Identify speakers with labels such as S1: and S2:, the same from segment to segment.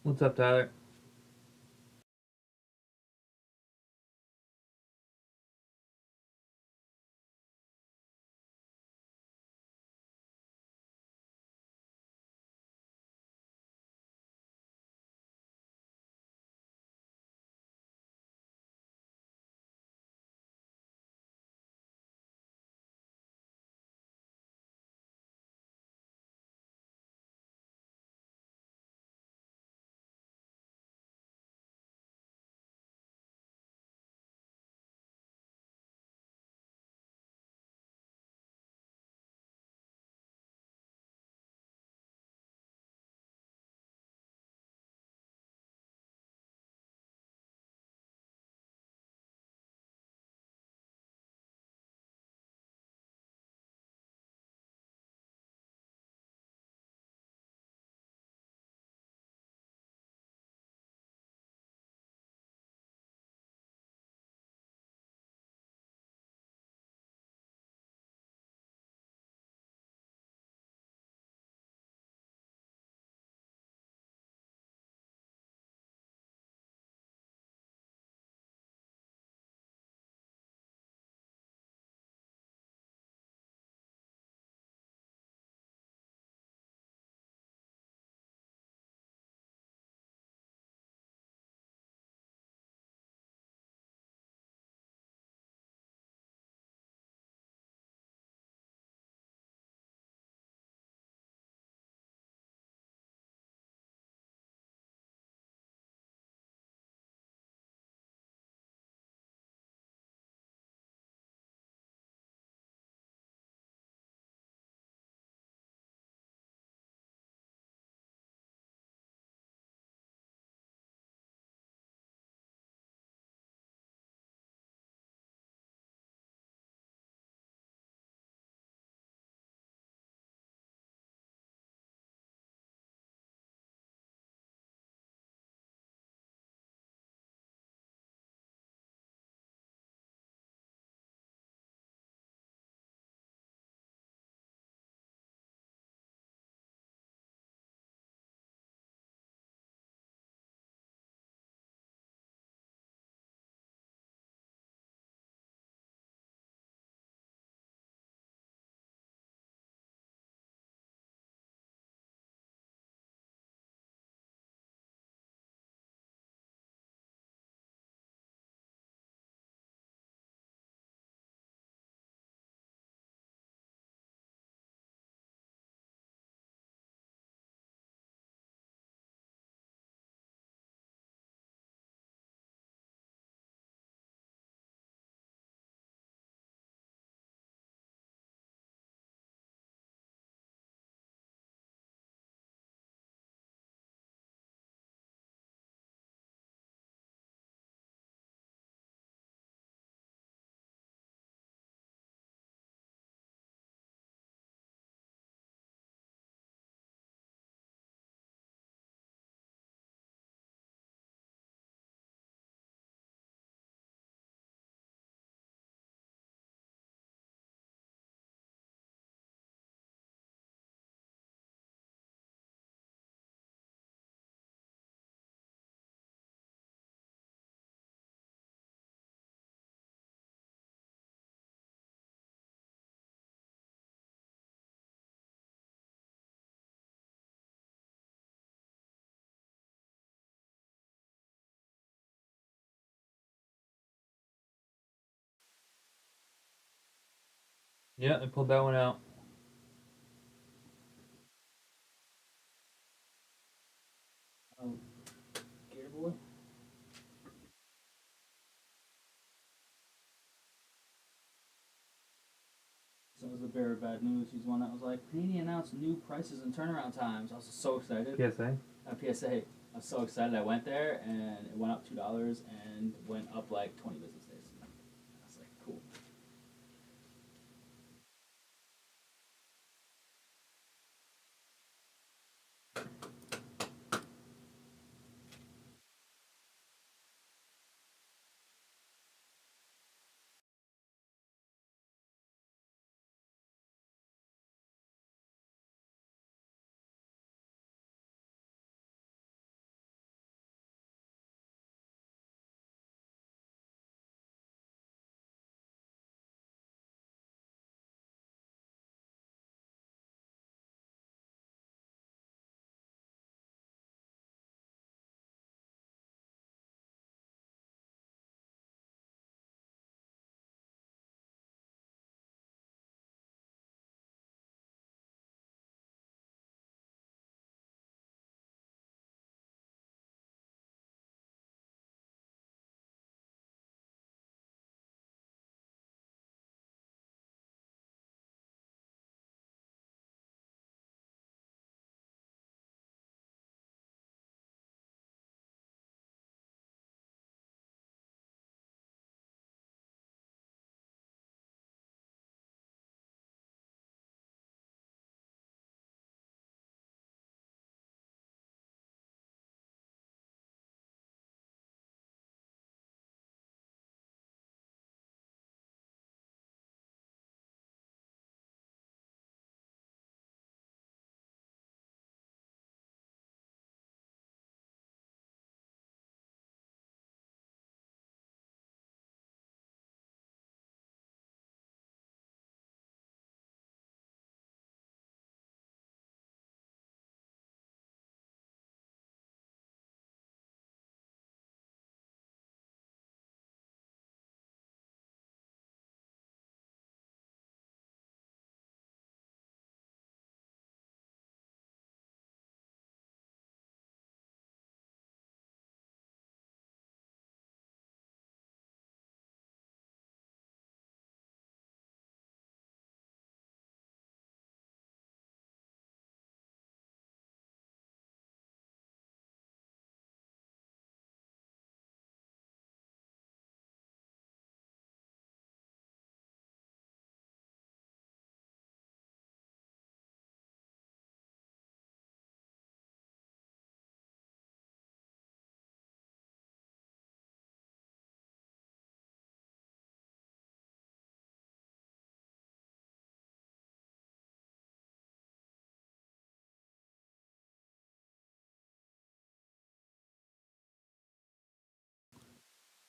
S1: What's up, Tyler? Yeah, I pulled that one out.
S2: Oh, Gator Boy. So it was the bearer of bad news. He's one that was like, Panini announced new prices and turnaround times. I was so excited.
S1: PSA.
S2: PSA. I was so excited. I went there and it went up $2 and went up like 20 business days. I was like, cool.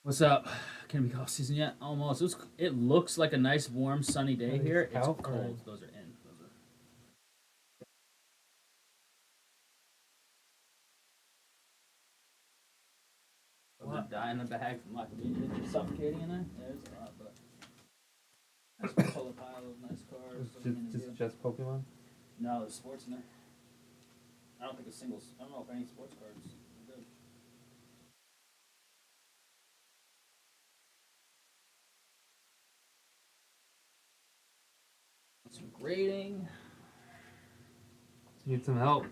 S2: What's up? Can it be off season yet? Almost. It looks like a nice, warm, sunny day here. It's
S1: out or
S2: cold.
S1: in?
S2: Those are in. Those are dying in the bag from lack of being suffocating in there. There's a lot, but nice pull a pile of nice cards.
S1: Just Pokemon?
S2: No, there's sports in there. I don't think a single. I don't know if any sports cards are good. Some grading.
S1: Need some help.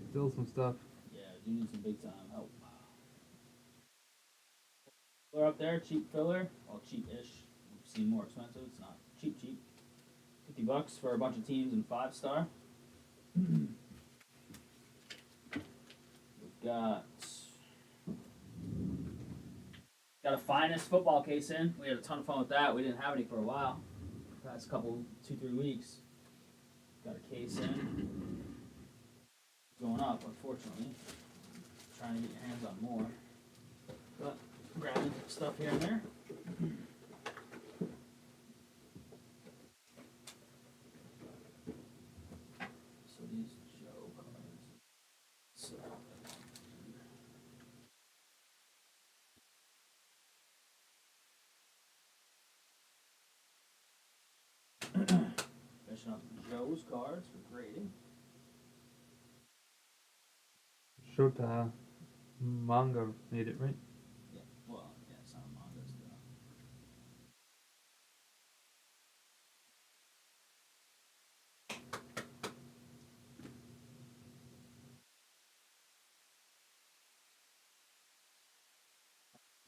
S1: Still some stuff.
S2: Yeah, you need some big time help. Filler up there, cheap filler. Well, cheap-ish. You've seen more expensive. It's not cheap. $50 for a bunch of teams and 5-star. We've got a finest football case in. We had a ton of fun with that. We didn't have any for a while. Past couple 2-3 weeks. Got a case in. Going up, unfortunately. Trying to get your hands on more. But grabbing stuff here and there. So these Joe cards. So finishing up Joe's cards for grading.
S1: Shota manga made it, right?
S2: Yeah, well, yeah, it's not a manga still.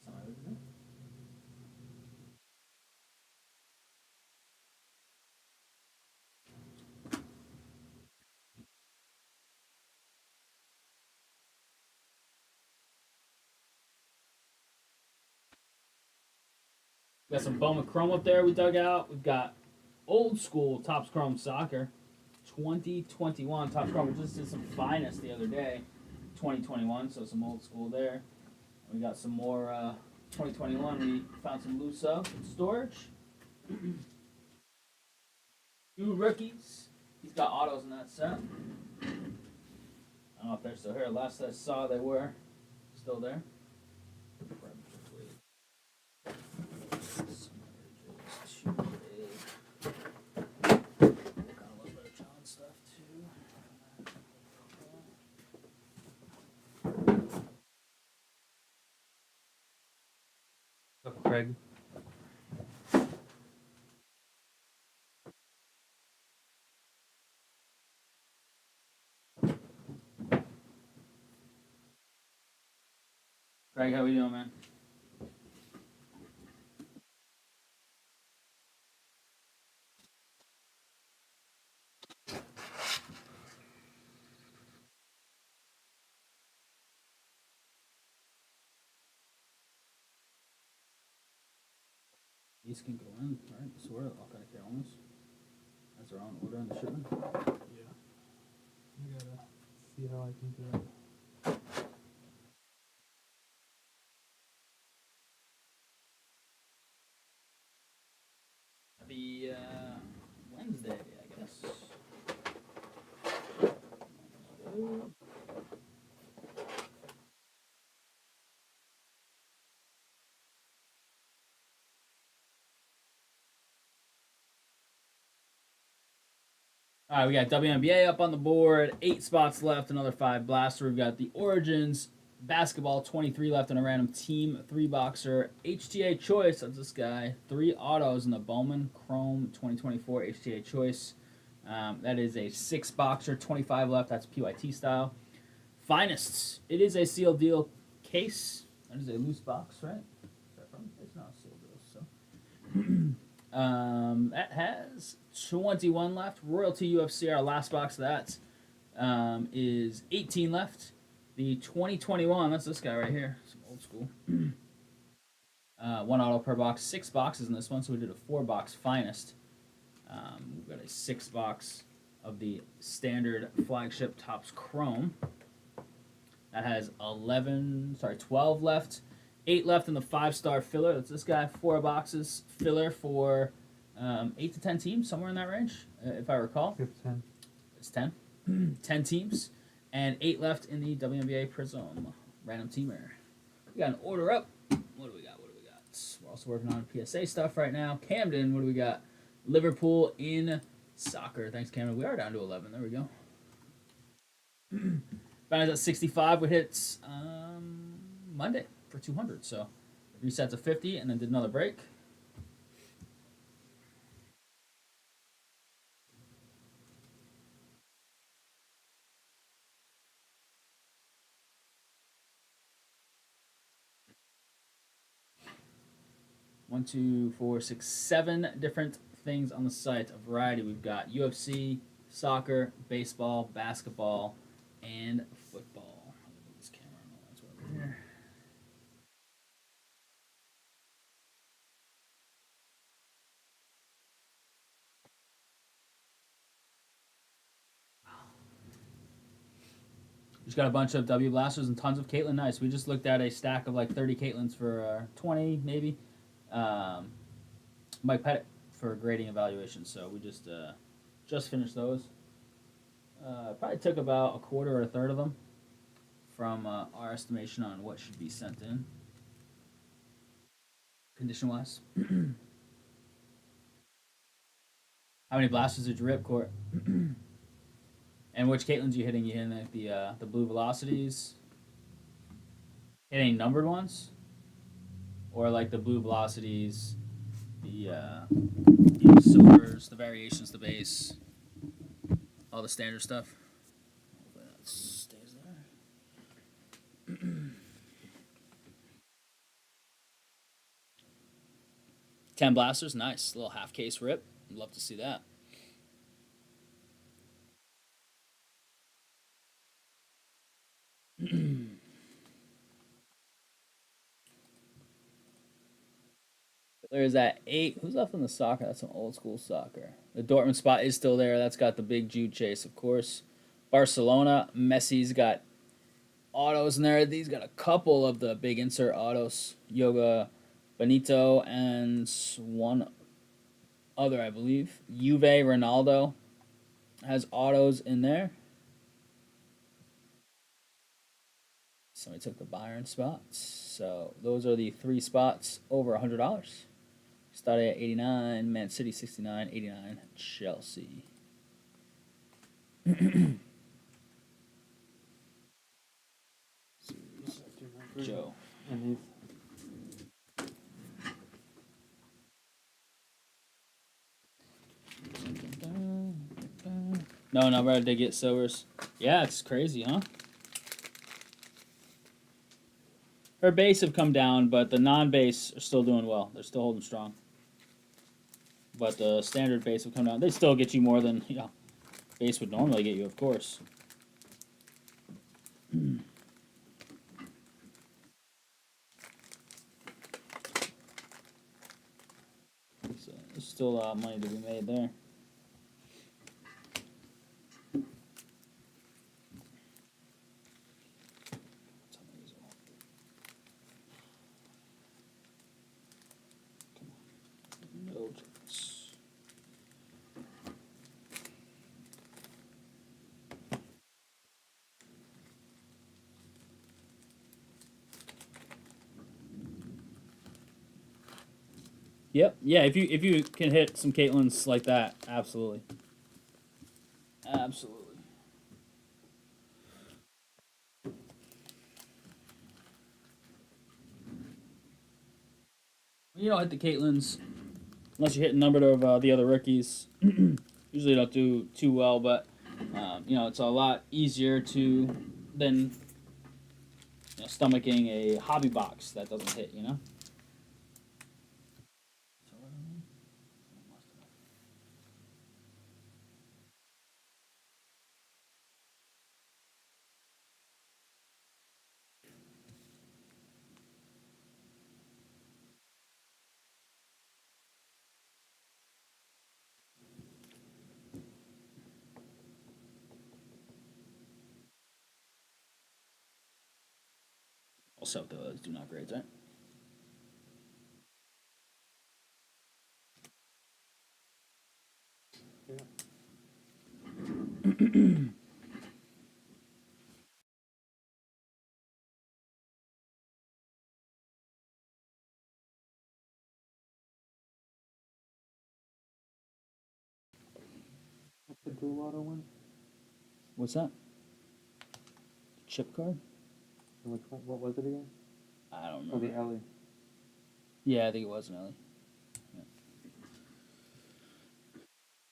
S2: Some original. Got some Bowman Chrome up there we dug out. We've got old school Topps Chrome Soccer 2021 Topps Chrome. We just did some finest the other day. 2021, so some old school there. We got some more 2021. We found some loose up in storage. New rookies. He's got autos in that set. I don't know if they're still here. Last I saw, they were still there.
S1: What's up, Craig?
S2: Craig, how we doing, man? These can go in, right? So we're all kind of careless. That's our own order in the shipment.
S1: Yeah. I gotta see how I can do it.
S2: Happy Wednesday, I guess. All right, we got WNBA up on the board. 8 spots left, another 5 blaster. We've got the Origins basketball, 23 left on a random team 3-boxer. HTA Choice, that's this guy. 3 autos in the Bowman Chrome 2024 HTA Choice. That is a 6-boxer, 25 left. That's PYT style. Finest. It is a sealed deal case. That is a loose box, right? It's not a sealed deal, so. That has 21 left. Royalty UFC, our last box of that, is 18 left. The 2021, that's this guy right here. Some old school. 1 auto per box. 6 boxes in this one, so we did a 4-box finest. We've got a 6-box of the standard flagship Topps Chrome. That has 12 left. 8 left in the 5-star filler. That's this guy. 4 boxes filler for 8 to 10 teams, somewhere in that range, if I recall.
S1: It's 10.
S2: It's 10. 10 teams. And 8 left in the WNBA Prizm random teamer. We got an order up. What do we got? We're also working on PSA stuff right now. Camden, what do we got? Liverpool in soccer. Thanks, Camden. We are down to 11. There we go. Bounty's at 65. We hit Monday for 200. So reset to 50 and then did another break. One, two, four, six, 7 different things on the site. A variety. We've got UFC, soccer, baseball, basketball, and football. Let me move this camera on. That's over here. Just got a bunch of W Blasters and tons of Caitlyn. Nice. We just looked at a stack of like 30 Caitlyns for 20 maybe. Mike Pettit for grading evaluation. So we just finished those. Probably took about a quarter or a third of them from our estimation on what should be sent in, condition wise. How many blasters did you rip, Court? And which Caitlyns you hitting? You hitting like the blue velocities? Hitting any numbered ones, or like the blue velocities, the silvers, the variations, the base, all the standard stuff. Hopefully that stays there. 10 blasters, nice little half case rip. Love to see that. There's that 8. Who's left in the soccer? That's some old school soccer. The Dortmund spot is still there. That's got the big Jude chase, of course. Barcelona, Messi's got autos in there. These got a couple of the big insert autos. Yoga, Benito, and one other, I believe. Juve, Ronaldo has autos in there. Somebody took the Bayern spots. So those are the 3 spots over $100. Started at 89, Man City 69, 89, Chelsea. Joe.
S1: And
S2: No, rather they get silvers. Yeah, it's crazy, huh? Her base have come down, but the non-base are still doing well. They're still holding strong. But the standard base have come down. They still get you more than base would normally get you, of course. So there's still money to be made there. Yep. Yeah. If you can hit some Caitlyns like that, absolutely. Absolutely. You don't hit the Caitlyns unless you hit a number of the other rookies. Usually don't do too well, but it's a lot easier to than stomaching a hobby box that doesn't hit. Also, those do not grades, right?
S3: Toronto Lotto win?
S2: What's that? Chip card?
S3: And which one? What was it again?
S2: I don't
S3: Oh,
S2: remember.
S3: the Ellie.
S2: Yeah, I think it was an Ellie. Yeah.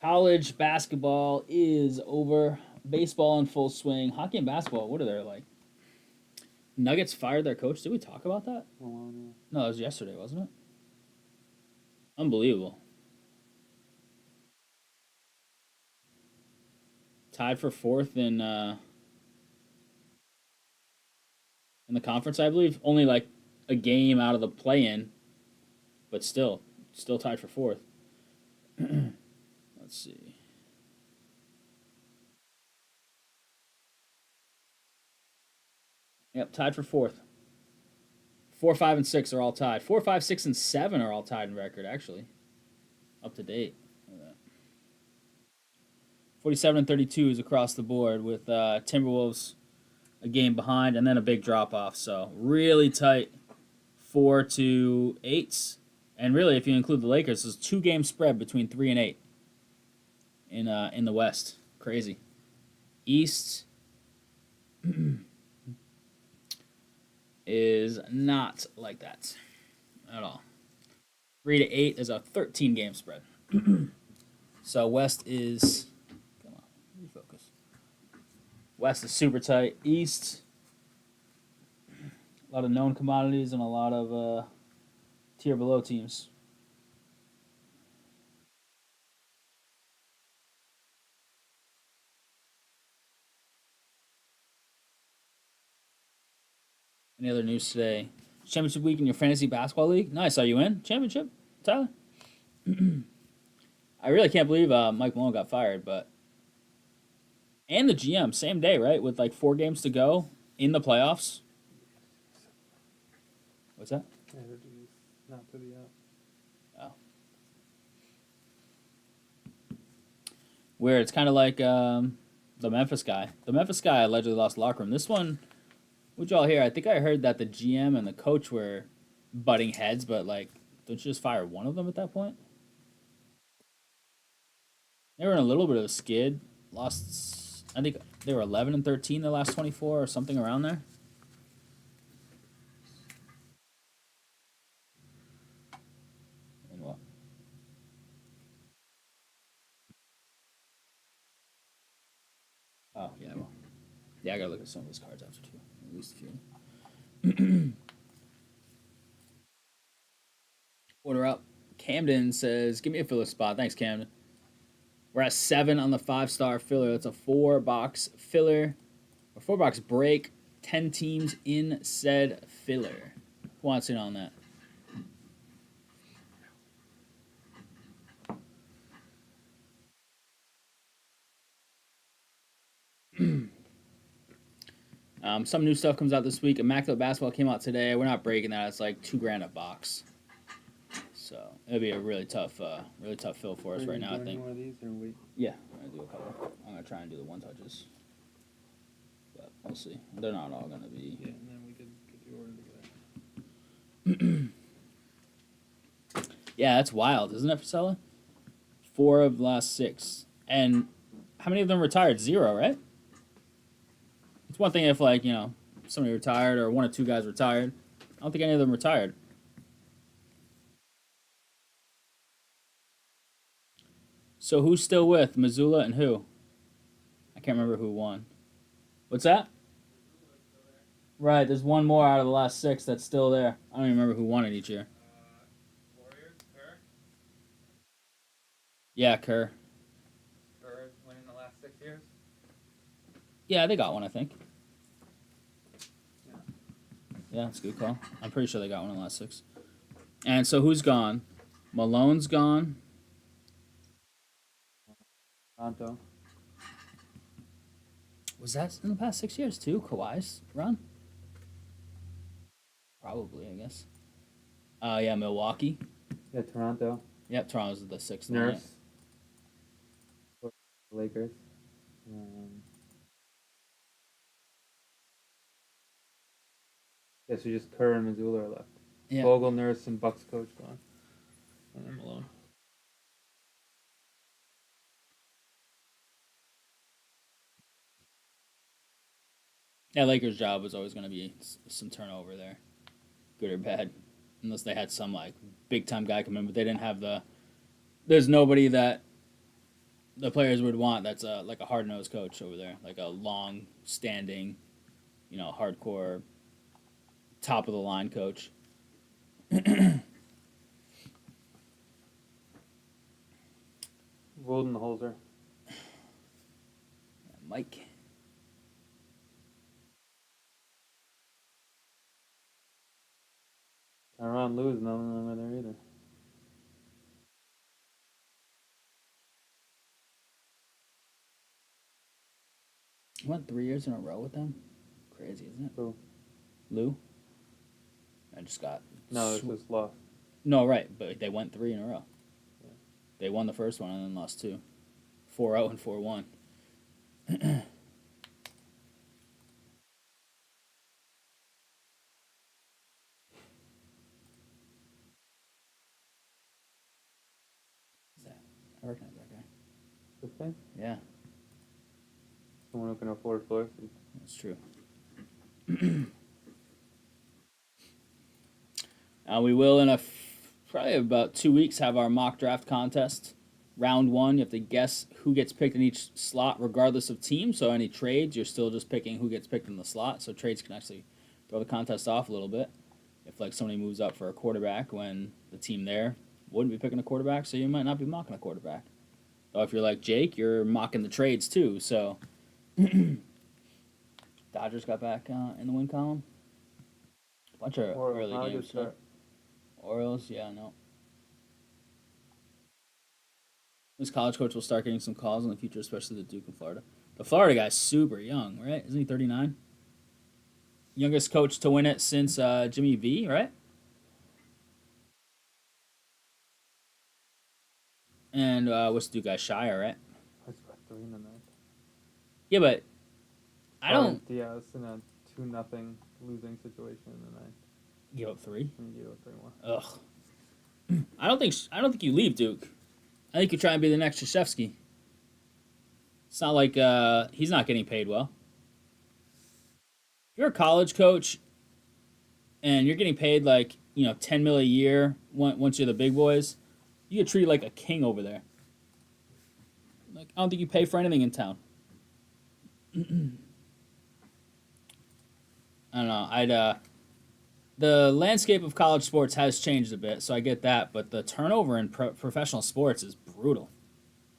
S2: College basketball is over. Baseball in full swing. Hockey and basketball, what are they like? Nuggets fired their coach. Did we talk about that?
S3: Oh, wow, no.
S2: No, it was yesterday, wasn't it? Unbelievable. Tied for fourth in the conference, I believe. Only like a game out of the play-in, but still tied for fourth. Let's see. Yep, tied for fourth. 4, 5, and 6 are all tied. 4, 5, 6, and 7 are all tied in record, actually. Up to date. 47 and 32 is across the board with Timberwolves a game behind and then a big drop off. So really tight 4 to 8s. And really, if you include the Lakers, there's a 2-game spread between 3 and 8 in the West. Crazy. East is not like that at all. 3 to 8 is a 13-game spread. So West is, come on, refocus. West is super tight. East, a lot of known commodities and a lot of tier below teams. Any other news today? Championship week in your fantasy basketball league? Nice. Are you in championship, Tyler? I really can't believe Mike Malone got fired, but and the GM same day, right? With like 4 games to go in the playoffs. What's that?
S3: Yeah, he's not to the
S2: Oh. Where it's kind of like the Memphis guy. The Memphis guy allegedly lost the locker room. This one, what y'all hear? I think I heard that the GM and the coach were butting heads, but like, don't you just fire one of them at that point? They were in a little bit of a skid. Lost, I think they were 11 and 13 the last 24 or something around there. And what? Oh yeah, well, yeah, I gotta look at some of his cards after too, at least a few. Order up. Camden says, "Give me a filler spot." Thanks, Camden. We're at 7 on the 5-star filler. That's a 4-box filler, a 4-box break. 10 teams in said filler. Who wants in on that? Some new stuff comes out this week. Immaculate Basketball came out today. We're not breaking that. It's like $2,000 a box. So it'll be a really tough fill for us right now. I think.
S3: One of these or wait?
S2: Yeah, I'm gonna do a couple. I'm gonna try and do the 1-touches, but we'll see. They're not all gonna be.
S3: Yeah, and then we could get the order together.
S2: Yeah, that's wild, isn't it, Priscilla? 4 of the last 6, and how many of them retired? 0, right? It's one thing if like somebody retired or 1 or 2 guys retired. I don't think any of them retired. So who's still with Missoula and who? I can't remember who won. What's that? Right, there's one more out of the last 6 that's still there. I don't even remember who won it each year.
S3: Warriors, Kerr.
S2: Yeah, Kerr.
S3: Kerr winning the last 6 years.
S2: Yeah, they got one, I think. Yeah, that's a good call. I'm pretty sure they got one in the last 6. And so who's gone? Malone's gone.
S3: Toronto.
S2: Was that in the past 6 years too? Kawhi's run? Probably, I guess. Yeah, Milwaukee.
S3: Yeah, Toronto.
S2: Yep, Toronto's the 6th.
S3: Nurse. Lakers. Yeah, so just Kerr and Missoula are left.
S2: Yeah.
S3: Vogel, Nurse, and Bucks coach gone. And then Malone.
S2: Yeah, Lakers' job was always going to be some turnover there, good or bad, unless they had some like big time guy come in. But they didn't have the. There's nobody that the players would want. That's like a hard nosed coach over there, like a long standing, hardcore top of the line coach.
S3: Goldenholzer.
S2: Mike.
S3: Tyronn Lue is no longer there either.
S2: He went 3 years in a row with them. Crazy, isn't it?
S3: Who?
S2: Lou. I just got.
S3: No, it's just lost.
S2: No, right, but they went 3 in a row.
S3: Yeah.
S2: They won the first one and then lost 2. 4-0 and 4-1. I recognize that guy.
S3: This thing?
S2: Yeah,
S3: Someone who can afford floor seats.
S2: that's true. We will in probably about 2 weeks have our mock draft contest. Round 1, you have to guess who gets picked in each slot, regardless of team. So any trades, you're still just picking who gets picked in the slot. So trades can actually throw the contest off a little bit. If like somebody moves up for a quarterback when the team there wouldn't be picking a quarterback, so you might not be mocking a quarterback. So if you're like Jake, you're mocking the trades too. So Dodgers got back in the win column. Bunch of early games. So. Orioles, yeah, no. This college coach will start getting some calls in the future, especially the Duke and Florida. The Florida guy's super young, right? Isn't he 39? Youngest coach to win it since Jimmy V, right? And what's the Duke guy? Shire, right?
S3: I scored 3 in the ninth.
S2: Yeah, but I don't.
S3: Yeah, it's in a 2-0 losing situation in the ninth.
S2: Give up 3.
S3: And you gave up 3 more.
S2: Ugh. I don't think you leave Duke. I think you try and be the next Krzyzewski. It's not like he's not getting paid well. If you're a college coach and you're getting paid like $10 million a year once you're the big boys, you get treated like a king over there. Like I don't think you pay for anything in town. I don't know. The landscape of college sports has changed a bit, so I get that. But the turnover in professional sports is brutal.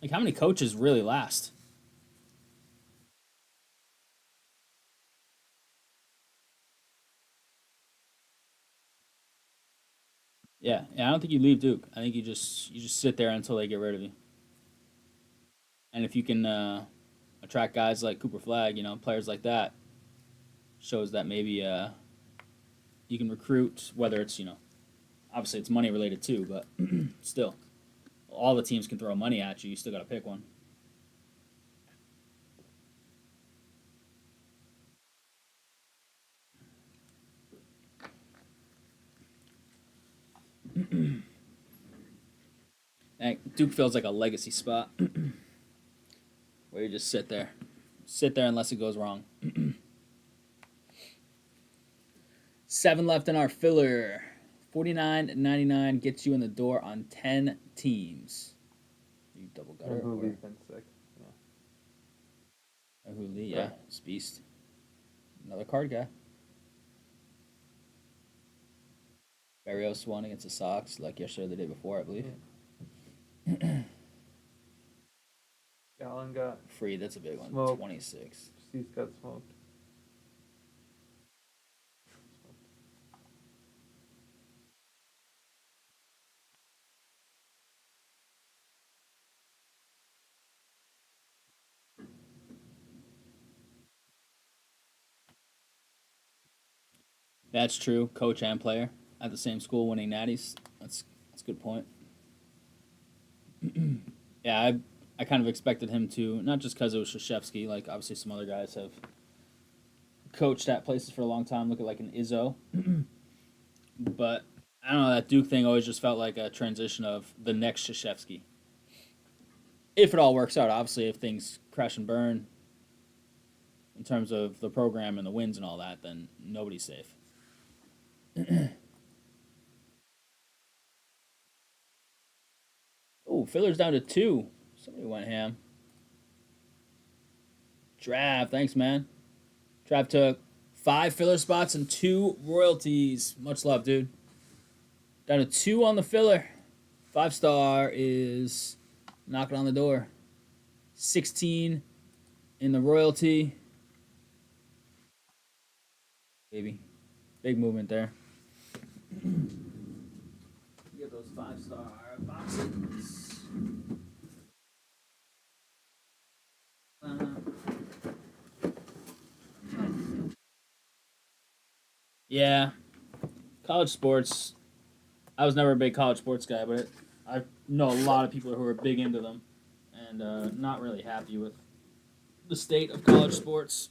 S2: Like, how many coaches really last? Yeah, I don't think you leave Duke. I think you just sit there until they get rid of you. And if you can attract guys like Cooper Flag, players like that, shows that maybe you can recruit. Whether it's obviously it's money related too, but still, all the teams can throw money at you. You still got to pick one. Duke feels like a legacy spot where you just sit there unless it goes wrong. 7 left in our filler. $49.99 gets you in the door on 10 teams. You double gutter.
S3: Hooley's been sick. Yeah.
S2: Hooley, yeah, it's beast. Another card guy. Barrios won against the Sox like yesterday or the day before, I believe.
S3: Allen got
S2: Free, that's a big one.
S3: Smoked.
S2: 26.
S3: Cease got smoked.
S2: That's true. Coach and player at the same school winning natties. That's a good point. Yeah, I kind of expected him to, not just because it was Krzyzewski, like obviously some other guys have coached at places for a long time, look at like an Izzo. But I don't know, that Duke thing always just felt like a transition of the next Krzyzewski. If it all works out, obviously, if things crash and burn, in terms of the program and the wins and all that, then nobody's safe. Oh, fillers down to 2. Somebody went ham. Trav, thanks, man. Trav took 5 filler spots and 2 royalties. Much love, dude. Down to 2 on the filler. 5-star is knocking on the door. 16 in the royalty. Baby. Big movement there. Get those 5-star boxes. Yeah. College sports. I was never a big college sports guy, but I know a lot of people who are big into them and not really happy with the state of college sports.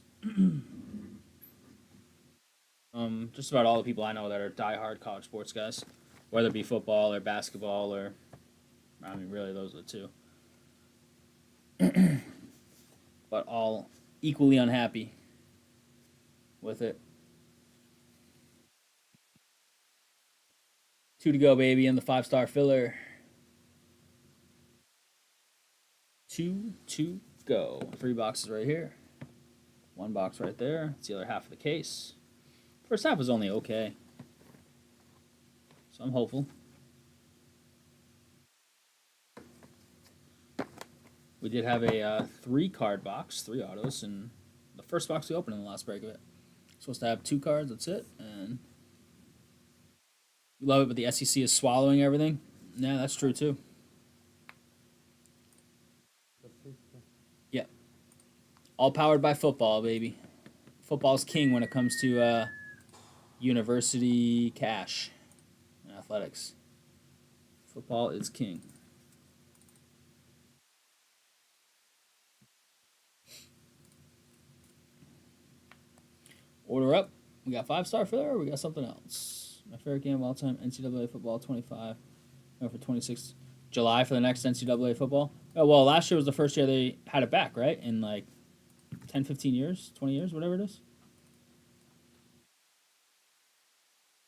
S2: Just about all the people I know that are diehard college sports guys, whether it be football or basketball or, I mean, really those are the two. But all equally unhappy with it. 2 to go, baby, in the 5-star filler. 2 to go. 3 boxes right here. 1 box right there. It's the other half of the case. First half was only okay. So I'm hopeful. We did have a 3-card box, 3 autos, and the first box we opened in the last break of it. Supposed to have 2 cards, that's it. And you love it, but the SEC is swallowing everything. Yeah, that's true too. Yeah. All powered by football, baby. Football's king when it comes to university cash and athletics. Football is king. Order up. We got 5-star filler, or we got something else. My favorite game of all time, NCAA football 25. No, for 26 July for the next NCAA football. Oh, well, last year was the first year they had it back, right? In like 10, 15 years, 20 years, whatever it is.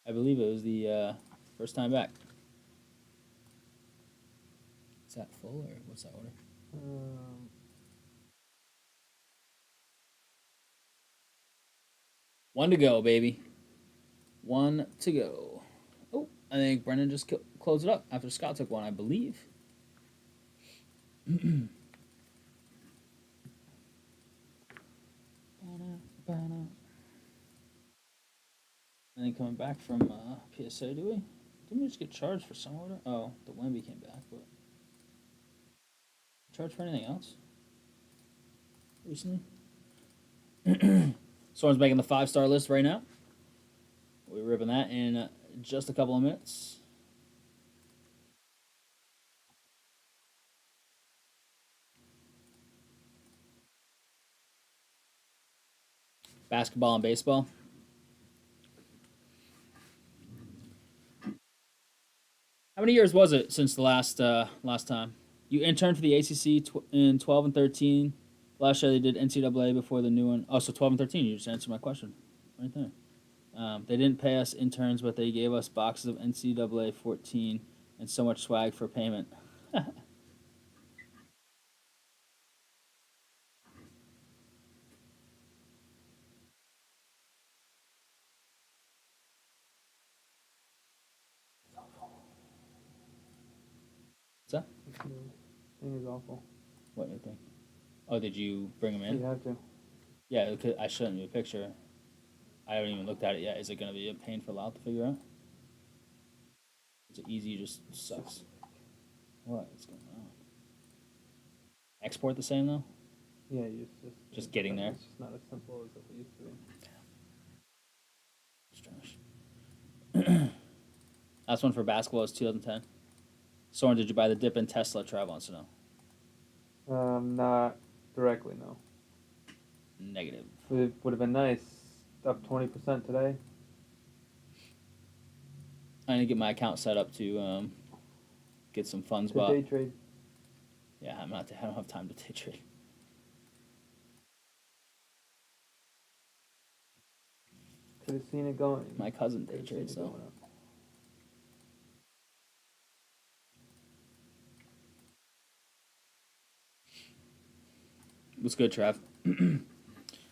S2: I believe it was the first time back. Is that full, or what's that order? 1 to go, baby. 1 to go. Oh, I think Brendan just closed it up after Scott took 1, I believe. And then coming back from PSA, do we? Didn't we just get charged for some order? Oh, the Wemby came back, but charged for anything else recently? Someone's making the 5-star list right now. We're ripping that in just a couple of minutes. Basketball and baseball. How many years was it since the last time? You interned for the ACC in 12 and 13. Last year they did NCAA before the new one. Oh, so 12 and 13. You just answered my question right there. They didn't pay us interns, but they gave us boxes of NCAA 14 and so much swag for payment. What's that?
S1: Thing is awful.
S2: What new thing? Oh, did you bring them in?
S1: You have to.
S2: Yeah, I showed you a picture. I haven't even looked at it yet. Is it going to be a pain for Loud to figure out? Is it easy? Just sucks. What is going on? Export the same though?
S1: Yeah, you
S2: Just getting there.
S1: It's just not as simple as it used to be.
S2: It's trash. Last one for basketball is 2010. Soren, did you buy the dip in Tesla? Trav wants to know.
S1: Not directly, no.
S2: Negative.
S1: It would have been nice. Up 20% today.
S2: I need to get my account set up to get some funds.
S1: To day trade.
S2: Yeah, I don't have time to day trade.
S3: have seen it going.
S2: My cousin day
S3: Could have seen
S2: trade,
S3: it
S2: so.
S3: going up.
S2: What's good, Trav?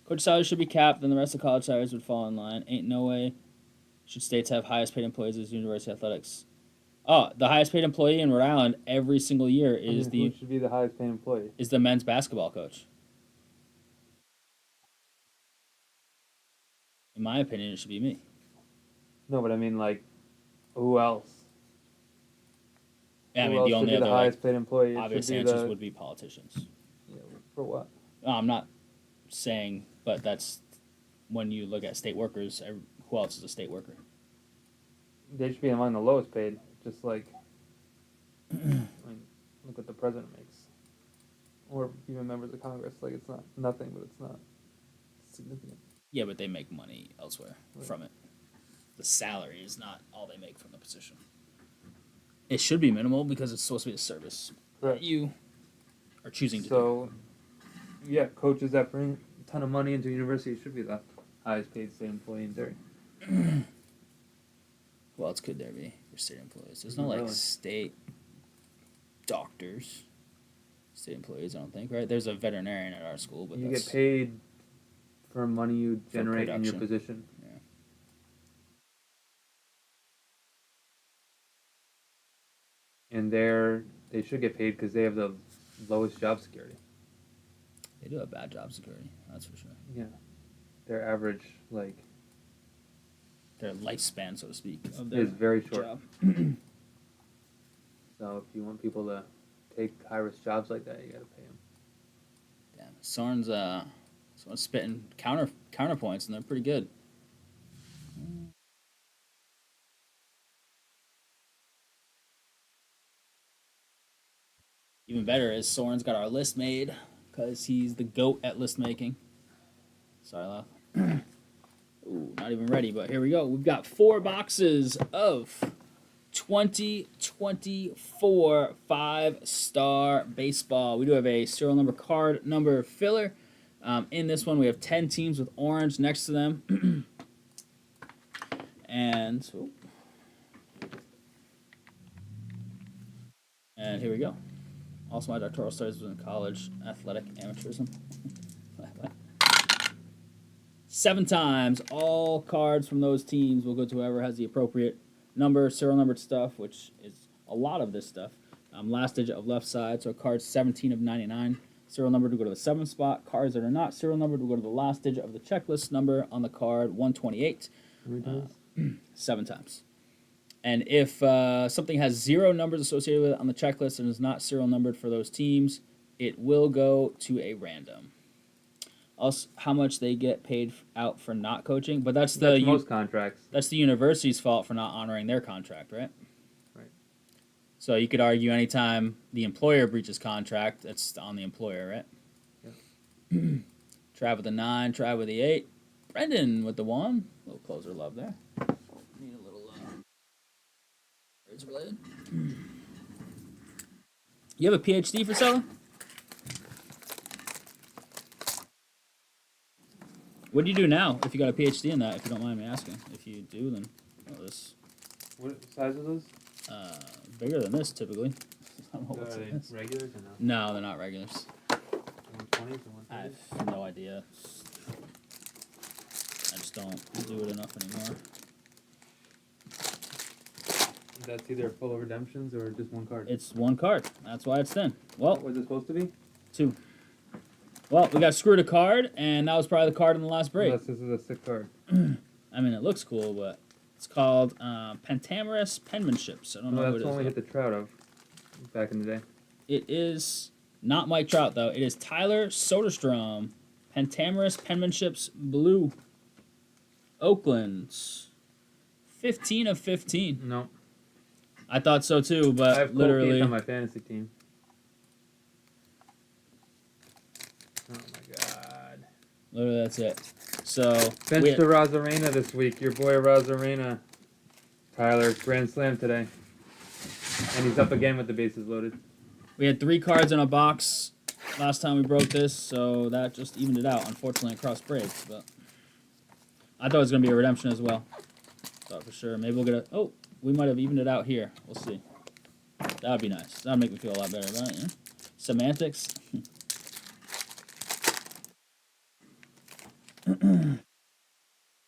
S2: Coach salaries should be capped, then the rest of college salaries would fall in line. Ain't no way should states have highest paid employees as university athletics. Oh, the highest paid employee in Rhode Island every single year is
S3: who should be the highest paid employee?
S2: Is the men's basketball coach. In my opinion, it should be me.
S3: No, but I mean, like, who else?
S2: Yeah, I
S3: Who
S2: mean,
S3: else
S2: the
S3: should
S2: only
S3: be the
S2: other
S3: highest paid employee? It
S2: obvious
S3: should be
S2: answers
S3: the,
S2: would be politicians.
S3: Yeah, for what?
S2: No, I'm not saying, but that's when you look at state workers. Who else is a state worker?
S3: They should be among the lowest paid. Just like, I mean, look what the president makes, or even members of Congress. Like, it's not nothing, but it's not significant.
S2: Yeah, but they make money elsewhere
S3: Right.
S2: from it. The salary is not all they make from the position. It should be minimal because it's supposed to be a service
S3: Correct.
S2: that you are choosing to do.
S3: So, yeah, coaches that bring a ton of money into university should be the highest paid state employee in theory.
S2: Who else could there be for state employees? There's no
S3: Not
S2: like
S3: really.
S2: state doctors, state employees. I don't think, right? There's a veterinarian at our school, but
S3: You
S2: that's
S3: get paid for money you
S2: For
S3: generate in your
S2: production.
S3: position.
S2: Yeah.
S3: And they should get paid because they have the lowest job security.
S2: They do have bad job security, that's for sure.
S3: Yeah, their average
S2: Their lifespan, so to speak, of their
S3: is very short.
S2: job.
S3: So if you want people to take high risk jobs like that, you got to pay them.
S2: Damn, Soren's spitting counterpoints, and they're pretty good. Even better is Soren's got our list made because he's the GOAT at list making. Sorry, Lyle. Ooh, not even ready, but here we go. We've got 4 boxes of 2024 5-star baseball. We do have a serial number card number filler. In this one, we have 10 teams with orange next to them. And here we go. Also, my doctoral studies was in college athletic amateurism. 7 times. All cards from those teams will go to whoever has the appropriate number, serial numbered stuff, which is a lot of this stuff. Last digit of left side, so cards 17 of 99. Serial number to go to the 7th spot. Cards that are not serial numbered will go to the last digit of the checklist number on the card, 128. 7 times. And if something has 0 numbers associated with it on the checklist and is not serial numbered for those teams, it will go to a random. Also, how much they get paid out for not coaching, but that's
S3: most contracts.
S2: That's the university's fault for not honoring their contract, right?
S3: Right.
S2: So you could argue anytime the employer breaches contract, it's on the employer, right?
S3: Yeah.
S2: Trav with the 9, Trav with the 8. Brendan with the 1. A little closer love there. Need a little words related. You have a PhD for selling? What do you do now if you got a PhD in that, if you don't mind me asking? If you do, then this
S3: What size are those?
S2: bigger than this typically. I don't know what's in this.
S3: Regulars or no?
S2: No, they're not regulars.
S3: 120s
S2: I
S3: and
S2: have no idea. I just don't do it enough anymore.
S3: 120s? That's either full of redemptions or just one card.
S2: It's 1 card. That's why it's thin. Well,
S3: What was it supposed to be?
S2: 2. Well, we got screwed a card, and that was probably the card in the last break.
S3: Unless this is a sick card.
S2: I mean, it looks cool, but it's called Pentamerous Penmanship. So I don't know who it
S3: That's
S2: is.
S3: when we
S2: though.
S3: hit the Trout of back in the day.
S2: It is not Mike Trout, though. It is Tyler Soderstrom. Pentamerous Penmanships Blue. Oakland. 15 of 15.
S3: No.
S2: I thought so, too, but
S3: I have Cole
S2: literally...
S3: Keith on my fantasy team. Oh my god.
S2: Literally, that's it. So...
S3: Bench to Rosarena this week. Your boy Rosarena. Tyler, grand slam today. And he's up again with the bases loaded.
S2: We had 3 cards in a box last time we broke this, so that just evened it out, unfortunately, across breaks. But I thought it was going to be a redemption as well. Thought for sure. Maybe we'll get a... Oh, we might have evened it out here. We'll see. That would be nice. That would make me feel a lot better about it, yeah? Semantics.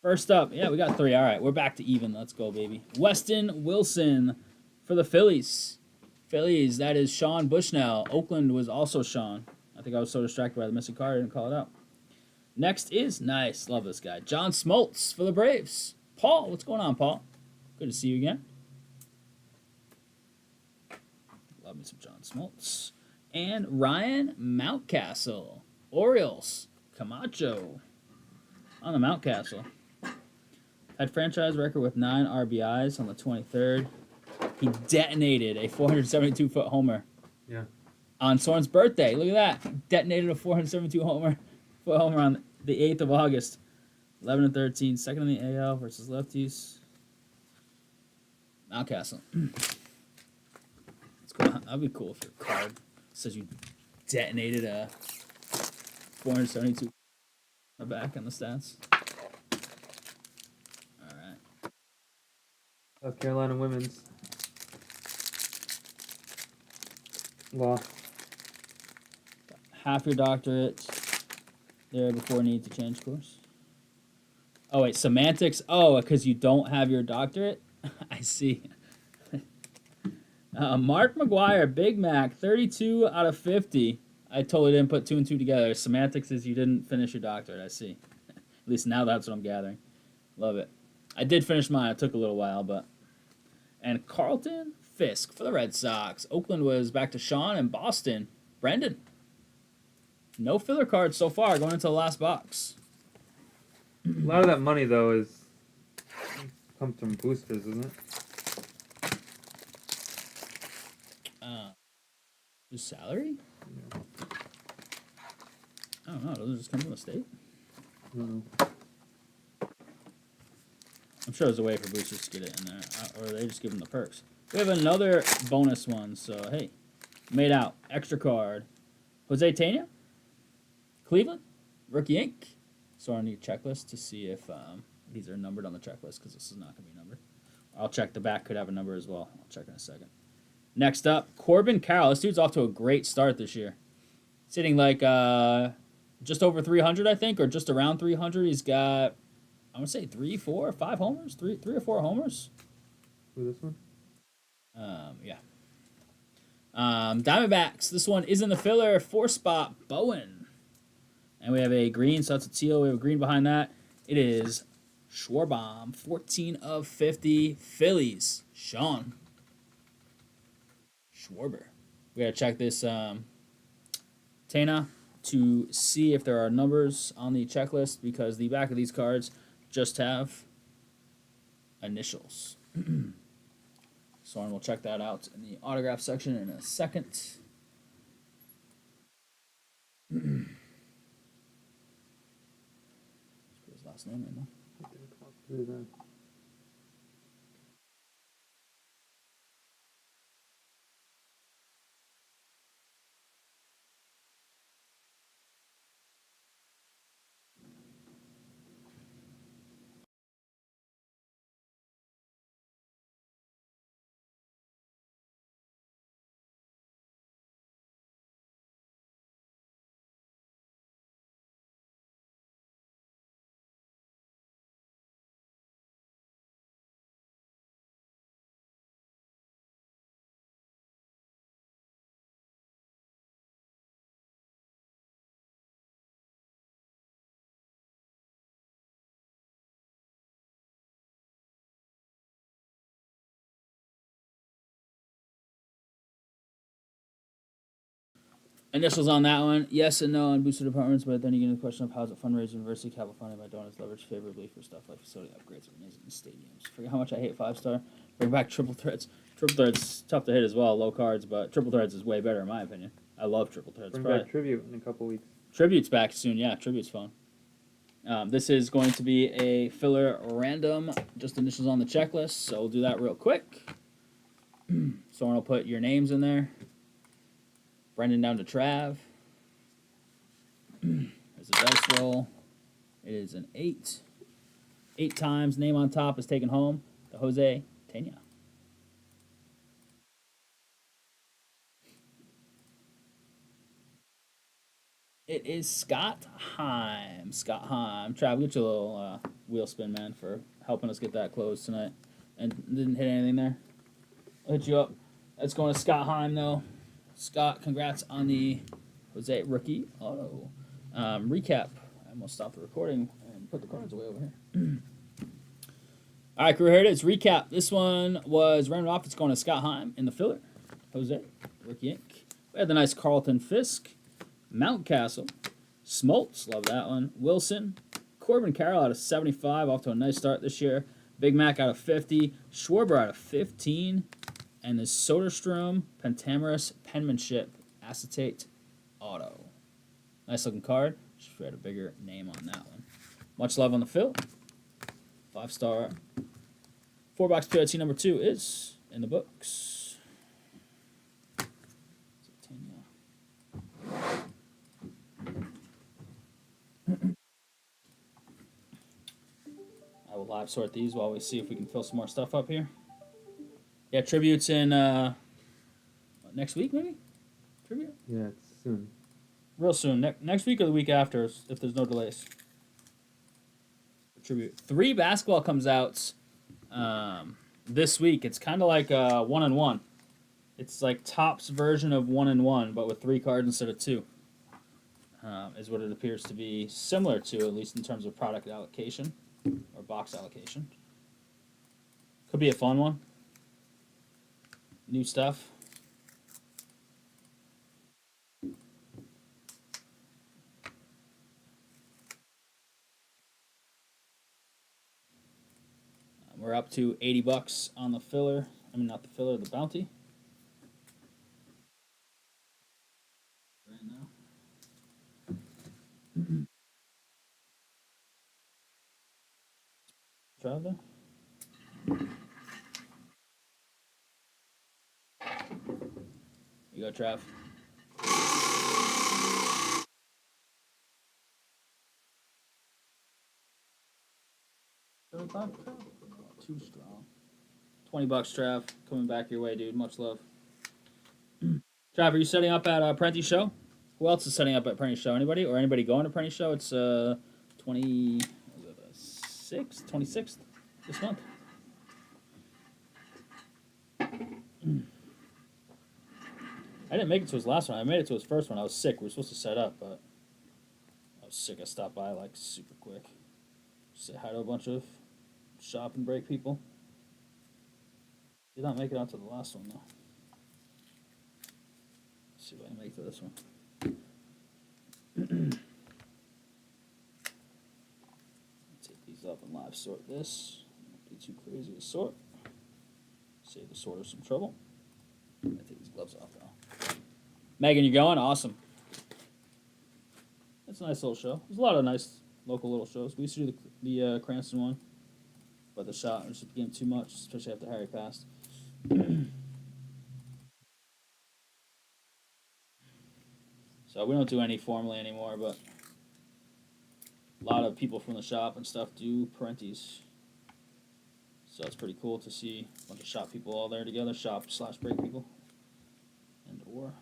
S2: First up, yeah, we got 3. All right, we're back to even. Let's go, baby. Weston Wilson for the Phillies. Phillies, that is Sean Bushnell. Oakland was also Sean. I think I was so distracted by the missing card I didn't call it out. Next is, nice, love this guy, John Smoltz for the Braves. Paul, what's going on, Paul? Good to see you again. Love me some John Smoltz. And Ryan Mountcastle. Orioles. Camacho on the Mountcastle. Had franchise record with 9 RBIs on the 23rd. He detonated a 472-foot homer.
S3: Yeah.
S2: On Soren's birthday. Look at that. He detonated a 472-foot homer on the 8th of August. 11-13. Second in the AL versus lefties. Mountcastle. That's cool. That'd be cool if your card says you detonated a 472 back on the stats. All right.
S3: South Carolina women's. Law.
S2: Half your doctorate there before need to change course. Oh, wait, semantics. Oh, because you don't have your doctorate? I see. Mark McGuire, Big Mac, 32 out of 50. I totally didn't put 2 and 2 together. Semantics is you didn't finish your doctorate, I see. At least now that's what I'm gathering. Love it. I did finish mine. It took a little while, but... And Carlton Fisk for the Red Sox. Oakland was back to Sean, and Boston, Brendan. No filler cards so far going into the last box.
S3: A lot of that money, though, comes from boosters, isn't it?
S2: Just salary?
S3: Yeah.
S2: I don't know. Does it just come from the state?
S3: Mm-hmm.
S2: I'm sure there's a way for boosters to get it in there. Or they just give them the perks. We have another bonus one. So, hey. Made out. Extra card. Jose Tena. Cleveland. Rookie Ink. So I need a checklist to see if these are numbered on the checklist, because this is not going to be numbered. I'll check the back. Could have a number as well. I'll check in a second. Next up, Corbin Carroll. This dude's off to a great start this year. Sitting like just over 300, I think, or just around 300. He's got, I want to say 3, 4, 5 homers? 3 or 4 homers?
S3: Who, this one?
S2: Yeah. Diamondbacks. This one is in the filler. 4-spot Bowen. And we have a green, so that's a teal. We have a green behind that. It is Schwarbaum. 14 of 50. Phillies. Sean Schwarber. We gotta check this Tana to see if there are numbers on the checklist, because the back of these cards just have initials. Soren will check that out in the autograph section in a second. Let's put his last name in there. Initials on that one, yes and no on booster departments, but then you get into the question of how is it fundraised university capital funding by donors leveraged favorably for stuff like facility upgrades and amazing stadiums. Forget how much I hate 5-star. Bring back triple threads. Triple threads tough to hit as well, low cards, but triple threads is way better in my opinion. I love triple threads.
S3: Bring back Tribute in a couple weeks.
S2: Tribute's back soon, yeah. Tribute's fun. This is going to be a filler random, just initials on the checklist, so we'll do that real quick. Someone will put your names in there. Brendan down to Trav. There's a dice roll. It is an 8. 8 times. Name on top is taken home. The Jose Tena. It is Scott Heim. Scott Heim. Trav, get your little wheel spin, man, for helping us get that closed tonight. And didn't hit anything there. I'll hit you up. That's going to Scott Heim, though. Scott, congrats on the Jose rookie auto. Recap. I almost stopped the recording and put the cards away over here. All right, crew, here it is. Recap. This one was rounded off. It's going to Scott Heim in the filler. Jose, rookie ink. We had the nice Carlton Fisk. Mountcastle, Smoltz, love that one. Wilson, Corbin Carroll out of 75, off to a nice start this year. Big Mac out of 50, Schwarber out of 15, and the Soderstrom Pentamerous Penmanship Acetate Auto. Nice looking card. Should have had a bigger name on that one. Much love on the fill. 5-star. 4-box POT number 2 is in the books. I will live sort these while we see if we can fill some more stuff up here. Yeah, tributes in next week, maybe? Tribute?
S3: Yeah, it's soon.
S2: Real soon. Next week or the week after, if there's no delays. Tribute. 3 basketball comes out this week. It's kind of like 1-on-1. It's like Topps version of 1-on-1, but with 3 cards instead of 2. Is what it appears to be similar to, at least in terms of product allocation. Or box allocation. Could be a fun one. New stuff. We're up to $80 on the filler. I mean, not the filler, the bounty. Right now. Trav there? You go, Trav. Too strong. $20, Trav. Coming back your way, dude. Much love. Trav, are you setting up at Prenti's show? Who else is setting up at Prenti's show? Anybody? Or anybody going to Prenti's show? It's 26th this month. I didn't make it to his last one. I made it to his first one. I was sick. We were supposed to set up, but I was sick. I stopped by like super quick. Say hi to a bunch of shop and break people. Did not make it out to the last one though. Let's see if I can make it to this one. Take these up and live sort this. Don't be too crazy to sort. Save the sorter some trouble. I take these gloves off now. Megan, you going? Awesome. That's a nice little show. There's a lot of nice local little shows. We used to do the Cranston one, but the shot just became too much, especially after Harry passed. So we don't do any formally anymore, but a lot of people from the shop and stuff do Parentes. So it's pretty cool to see a bunch of shop people all there together, shop/break people, and or.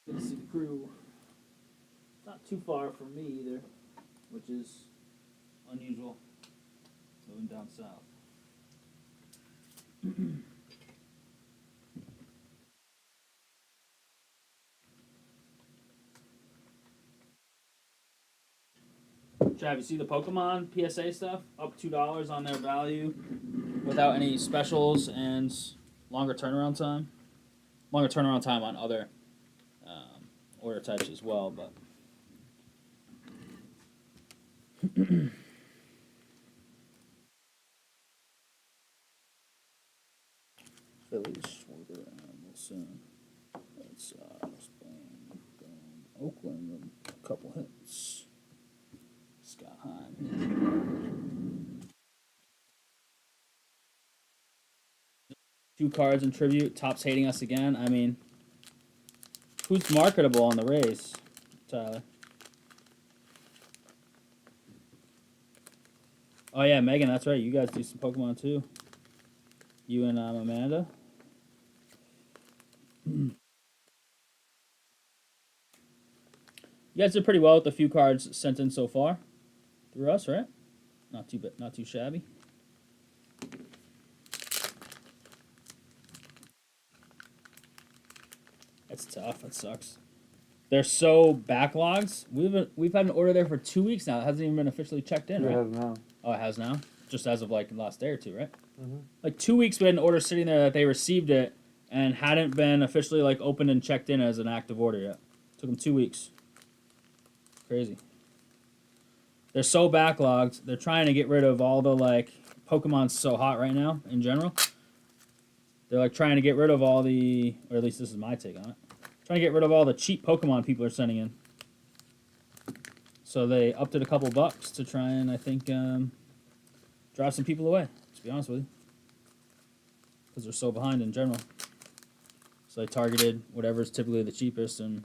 S2: Good to see the crew. Not too far from me either, which is unusual. Moving down south. Trav, you see the Pokemon PSA stuff? Up $2 on their value without any specials and longer turnaround time. Longer turnaround time on other order types as well, but Phillies, Schwarber, and Wilson. Spain, Oakland, a couple hits. Scott Heim. 2 cards in tribute. Topps hating us again. I mean, Who's marketable on the race, Tyler? Oh yeah, Megan, that's right. You guys do some Pokemon too. You and Amanda. You guys did pretty well with the few cards sent in so far through us, right? Not too shabby. That's tough. That sucks. They're so backlogs. We've had an order there for 2 weeks now. It hasn't even been officially checked in,
S3: It
S2: right?
S3: has now.
S2: Oh, it has now. Just as of like the last day or two, right?
S3: Mm-hmm.
S2: Like 2 weeks we had an order sitting there that they received it and hadn't been officially like opened and checked in as an active order yet. Took them 2 weeks. Crazy. They're so backlogged. They're trying to get rid of all the like Pokemon's so hot right now in general. They're like trying to get rid of all the, or at least this is my take on it. Trying to get rid of all the cheap Pokemon people are sending in. So they upped it a couple bucks to try and I think drive some people away. To be honest with you, because they're so behind in general. So they targeted whatever's typically the cheapest and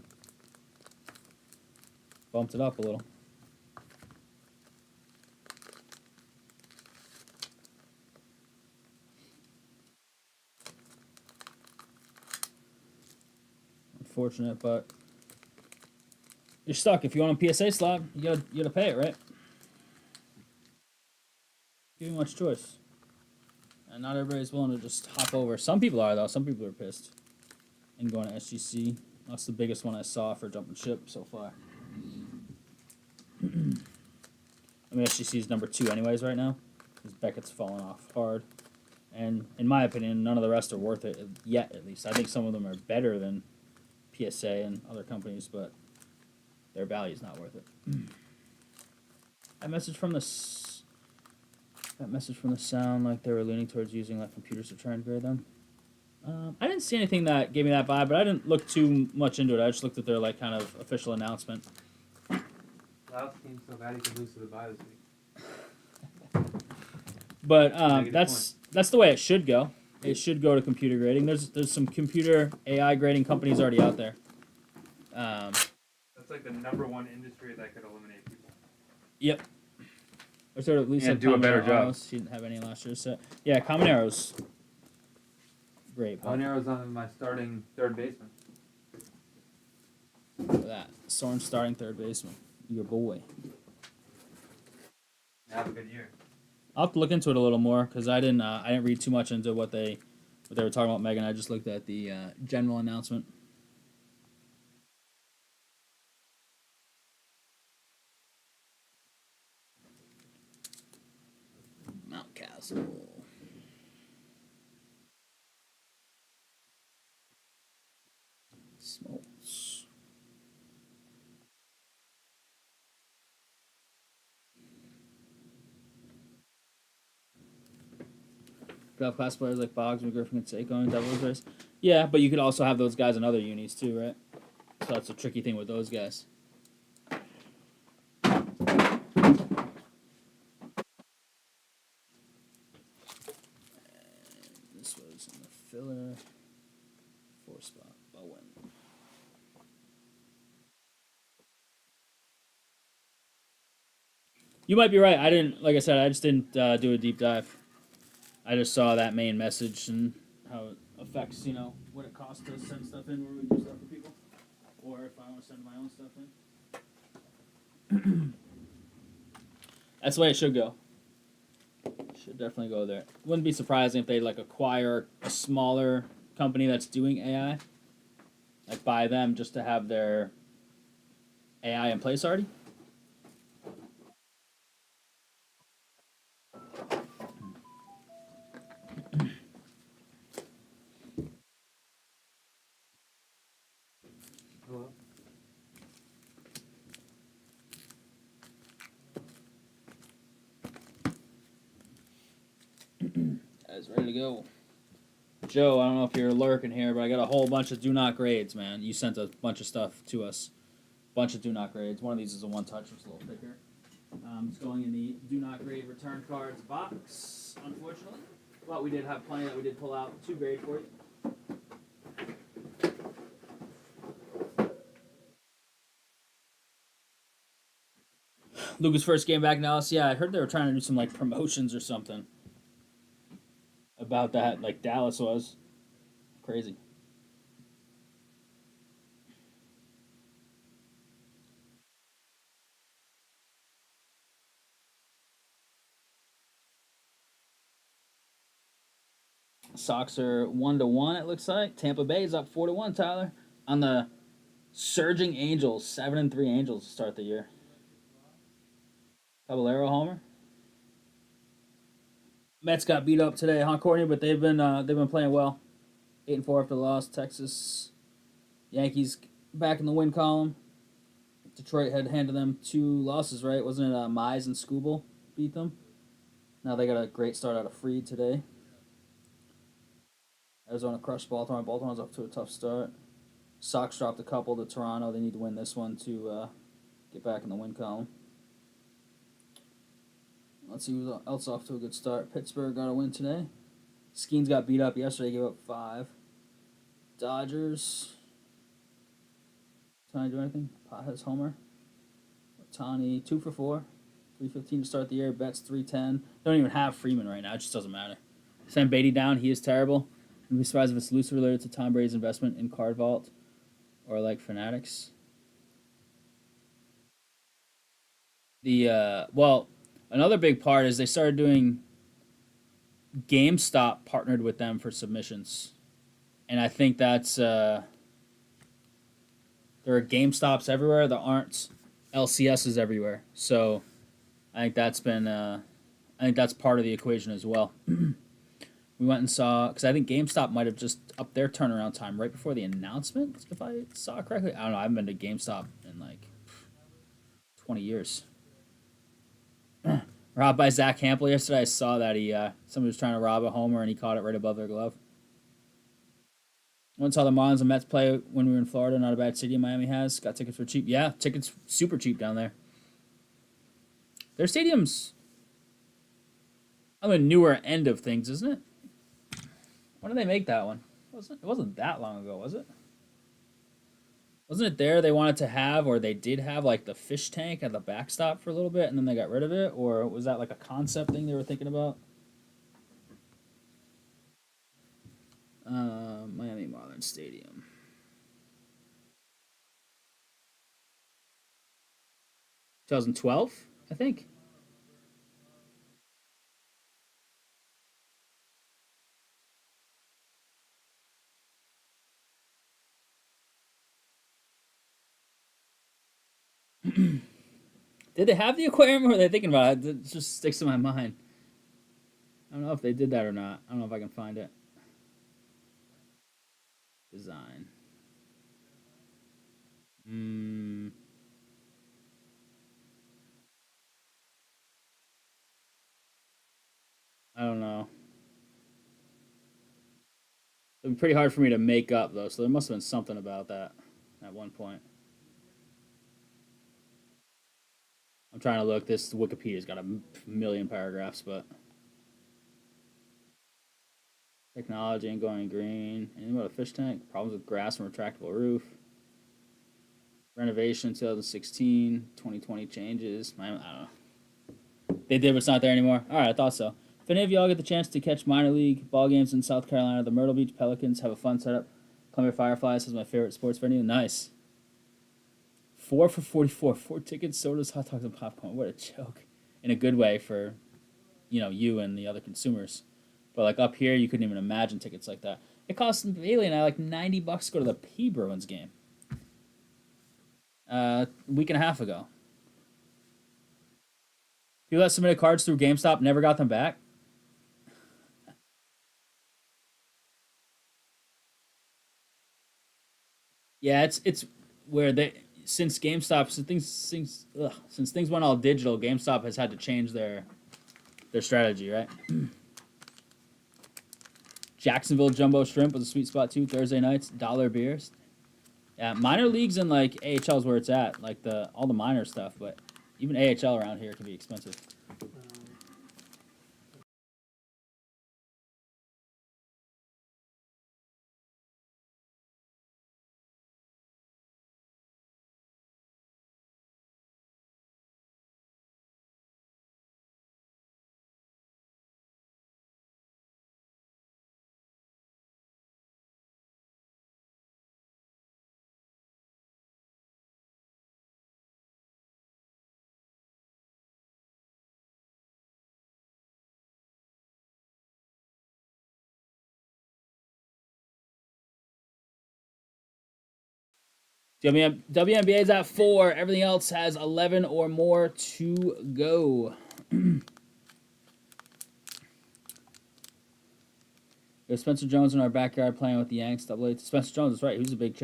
S2: bumped it up a little. Unfortunate, but you're stuck. If you want a PSA slot, you gotta pay it, right? Give you much choice. And not everybody's willing to just hop over. Some people are though. Some people are pissed and going to SGC. That's the biggest one I saw for jumping ship so far. I mean, SGC is number 2 anyways right now, because Beckett's fallen off hard. And in my opinion, none of the rest are worth it yet, at least. I think some of them are better than PSA and other companies, but their value's not worth it. That message from the sound like they were leaning towards using like computers to try and grade them. I didn't see anything that gave me that vibe, but I didn't look too much into it. I just looked at their like kind of official announcement.
S3: Laos team so bad he could lose to the bye this week.
S2: But that's the way it should go. It should go to computer grading. There's some computer AI grading companies already out there.
S3: That's like the number one industry that could eliminate people.
S2: Yep. Or sort of at least
S3: Yeah,
S2: like
S3: do a better job.
S2: She didn't have any last year, so yeah, Common Arrow's great.
S3: Common Arrow's on my starting third baseman.
S2: Look at that. Soren starting third baseman. Your boy.
S3: Have a good year.
S2: I'll have to look into it a little more because I didn't read too much into what they were talking about, Megan. I just looked at the general announcement. Mount Castle. Smoltz. Draft class players like Boggs, McGriffin, and Seiko in Devil's Race. Yeah, but you could also have those guys in other unis too, right? So that's a tricky thing with those guys. This was in the filler. 4-spot Bowen. You might be right. I just didn't do a deep dive. I just saw that main message and how it affects, what it costs to send stuff in where we do stuff for people. Or if I want to send my own stuff in. That's the way it should go. Should definitely go there. Wouldn't be surprising if they acquire a smaller company that's doing AI. Buy them just to have their AI in place already.
S3: Hello.
S2: Guys, ready to go. Joe, I don't know if you're lurking here, but I got a whole bunch of do not grades, man. You sent a bunch of stuff to us. Bunch of do not grades. One of these is a one touch, it's a little thicker. It's going in the do not grade return cards box, unfortunately. But we did have plenty that we did pull out to grade for you. Luca's first game back in Dallas. Yeah, I heard they were trying to do some like promotions or something about that. Like Dallas was crazy. Sox are 1-1. It looks like Tampa Bay is up 4-1. Tyler on the surging Angels, 7-3 Angels to start the year. Caballero homer. Mets got beat up today, huh, Courtney? But they've been playing well. 8-4 after the loss. Texas Yankees back in the win column. Detroit had handed them 2 losses, right? Wasn't it Mize and Scooble beat them? Now they got a great start out of Freed today. Arizona crushed Baltimore. Baltimore's up to a tough start. Sox dropped a couple to Toronto. They need to win this one to get back in the win column. Let's see who else off to a good start. Pittsburgh got a win today. Skeens got beat up yesterday. Gave up 5. Dodgers. Trying to do anything? Pot has homer. Otani 2 for 4. 315 to start the year. Betts 310. Don't even have Freeman right now. It just doesn't matter. Send Beatty down. He is terrible. I'd be surprised if it's loosely related to Tom Brady's investment in Card Vault or like Fanatics. Another big part is they started doing GameStop partnered with them for submissions, and I think that's there are GameStops everywhere. There aren't LCSs everywhere, so I think that's been I think that's part of the equation as well. We went and saw because I think GameStop might have just upped their turnaround time right before the announcement, if I saw it correctly. I don't know. I haven't been to GameStop in like 20 years. Robbed by Zach Hampel yesterday. I saw that somebody was trying to rob a homer and he caught it right above their glove. Once saw the Marlins and Mets play when we were in Florida. Not a bad city Miami has. Got tickets for cheap. Yeah, tickets super cheap down there. Their stadium's on the newer end of things, isn't it? When did they make that one? It wasn't that long ago, was it? Wasn't it there they wanted to have, or they did have, like the fish tank at the backstop for a little bit, and then they got rid of it? Or was that like a concept thing they were thinking about? Miami Marlins Stadium. 2012, I think. Did they have the aquarium, or were they thinking about it? It just sticks to my mind. I don't know if they did that or not. I don't know if I can find it. Design. Mm, I don't know. It'd be pretty hard for me to make up though, so there must have been something about that at one point. I'm trying to look. This Wikipedia's got a million paragraphs, but technology and going green. Anything about a fish tank? Problems with grass and retractable roof. Renovation 2016, 2020 changes. I don't know. They did, but it's not there anymore. All right, I thought so. If any of y'all get the chance to catch minor league ball games in South Carolina, the Myrtle Beach Pelicans have a fun setup. Columbia Fireflies is my favorite sports venue. Nice. 4 for 44. 4 tickets, sodas, hot dogs, and popcorn. What a joke. In a good way for, you and the other consumers. But like up here, you couldn't even imagine tickets like that. It cost Bailey and I like $90 to go to the P Bruins game. A week and a half ago. People that submitted cards through GameStop never got them back. Yeah, it's where they since GameStop since things went all digital, GameStop has had to change their strategy, right? Jacksonville Jumbo Shrimp was a sweet spot too. Thursday nights, dollar beers. Yeah, minor leagues and like AHL is where it's at, like all the minor stuff, but even AHL around here can be expensive. WNBA is at 4. Everything else has 11 or more to go. There's Spencer Jones in our backyard playing with the Yanks. Double A. Spencer Jones is right. He was a big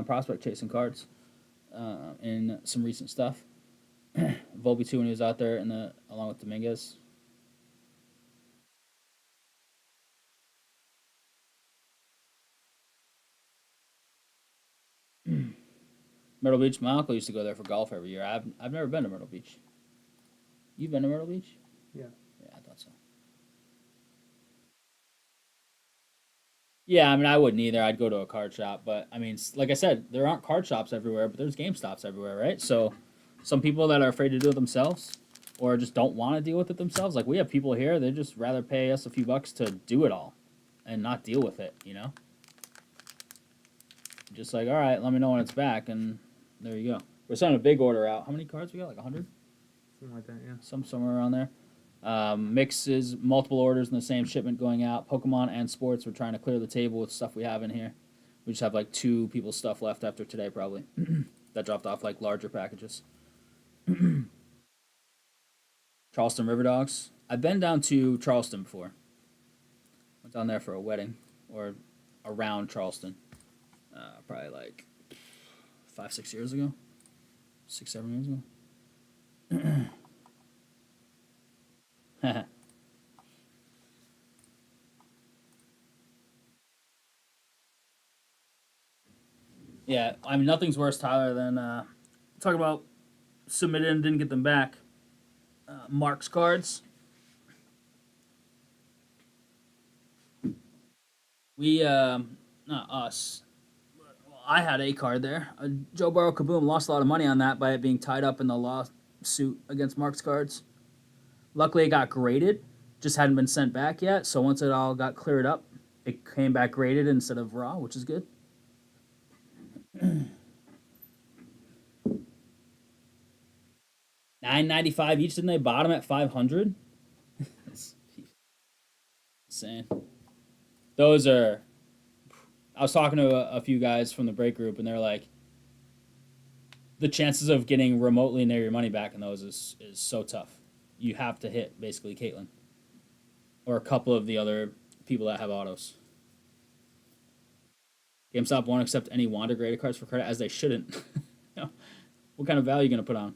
S2: prospect chasing cards in some recent stuff. Volpe too when he was out there along with Dominguez. Myrtle Beach. My uncle used to go there for golf every year. I've never been to Myrtle Beach. You've been to Myrtle Beach?
S3: Yeah.
S2: Yeah, I thought so. Yeah, I mean, I wouldn't either. I'd go to a card shop, but I mean, like I said, there aren't card shops everywhere, but there's GameStops everywhere, right? So, some people that are afraid to do it themselves, or just don't want to deal with it themselves, like we have people here, they just rather pay us a few bucks to do it all, and not deal with it, you know. Just like, all right, let me know when it's back, and there you go. We're sending a big order out. How many cards we got? Like 100?
S3: Something like that, yeah.
S2: Somewhere around there. Mixes, multiple orders in the same shipment going out. Pokemon and sports, we're trying to clear the table with stuff we have in here. We just have like 2 people's stuff left after today, probably. That dropped off like larger packages. Charleston River Dogs. I've been down to Charleston before. Went down there for a wedding, or around Charleston. Probably like 5-6 years ago. 6-7 years ago. Yeah, I mean, nothing's worse, Tyler, than talk about submitted and didn't get them back. Mark's cards. We, not us. Well, I had a card there. Joe Burrow Kaboom lost a lot of money on that by it being tied up in the lawsuit against Mark's cards. Luckily, it got graded, just hadn't been sent back yet. So once it all got cleared up, it came back graded instead of raw, which is good. $9.95 each. Didn't they bottom at 500? Insane. Those are. I was talking to a few guys from the break group, and they're like, the chances of getting remotely near your money back in those is so tough. You have to hit basically Caitlin or a couple of the other people that have autos. GameStop won't accept any Wander graded cards for credit, as they shouldn't. You know, what kind of value are you going to put on?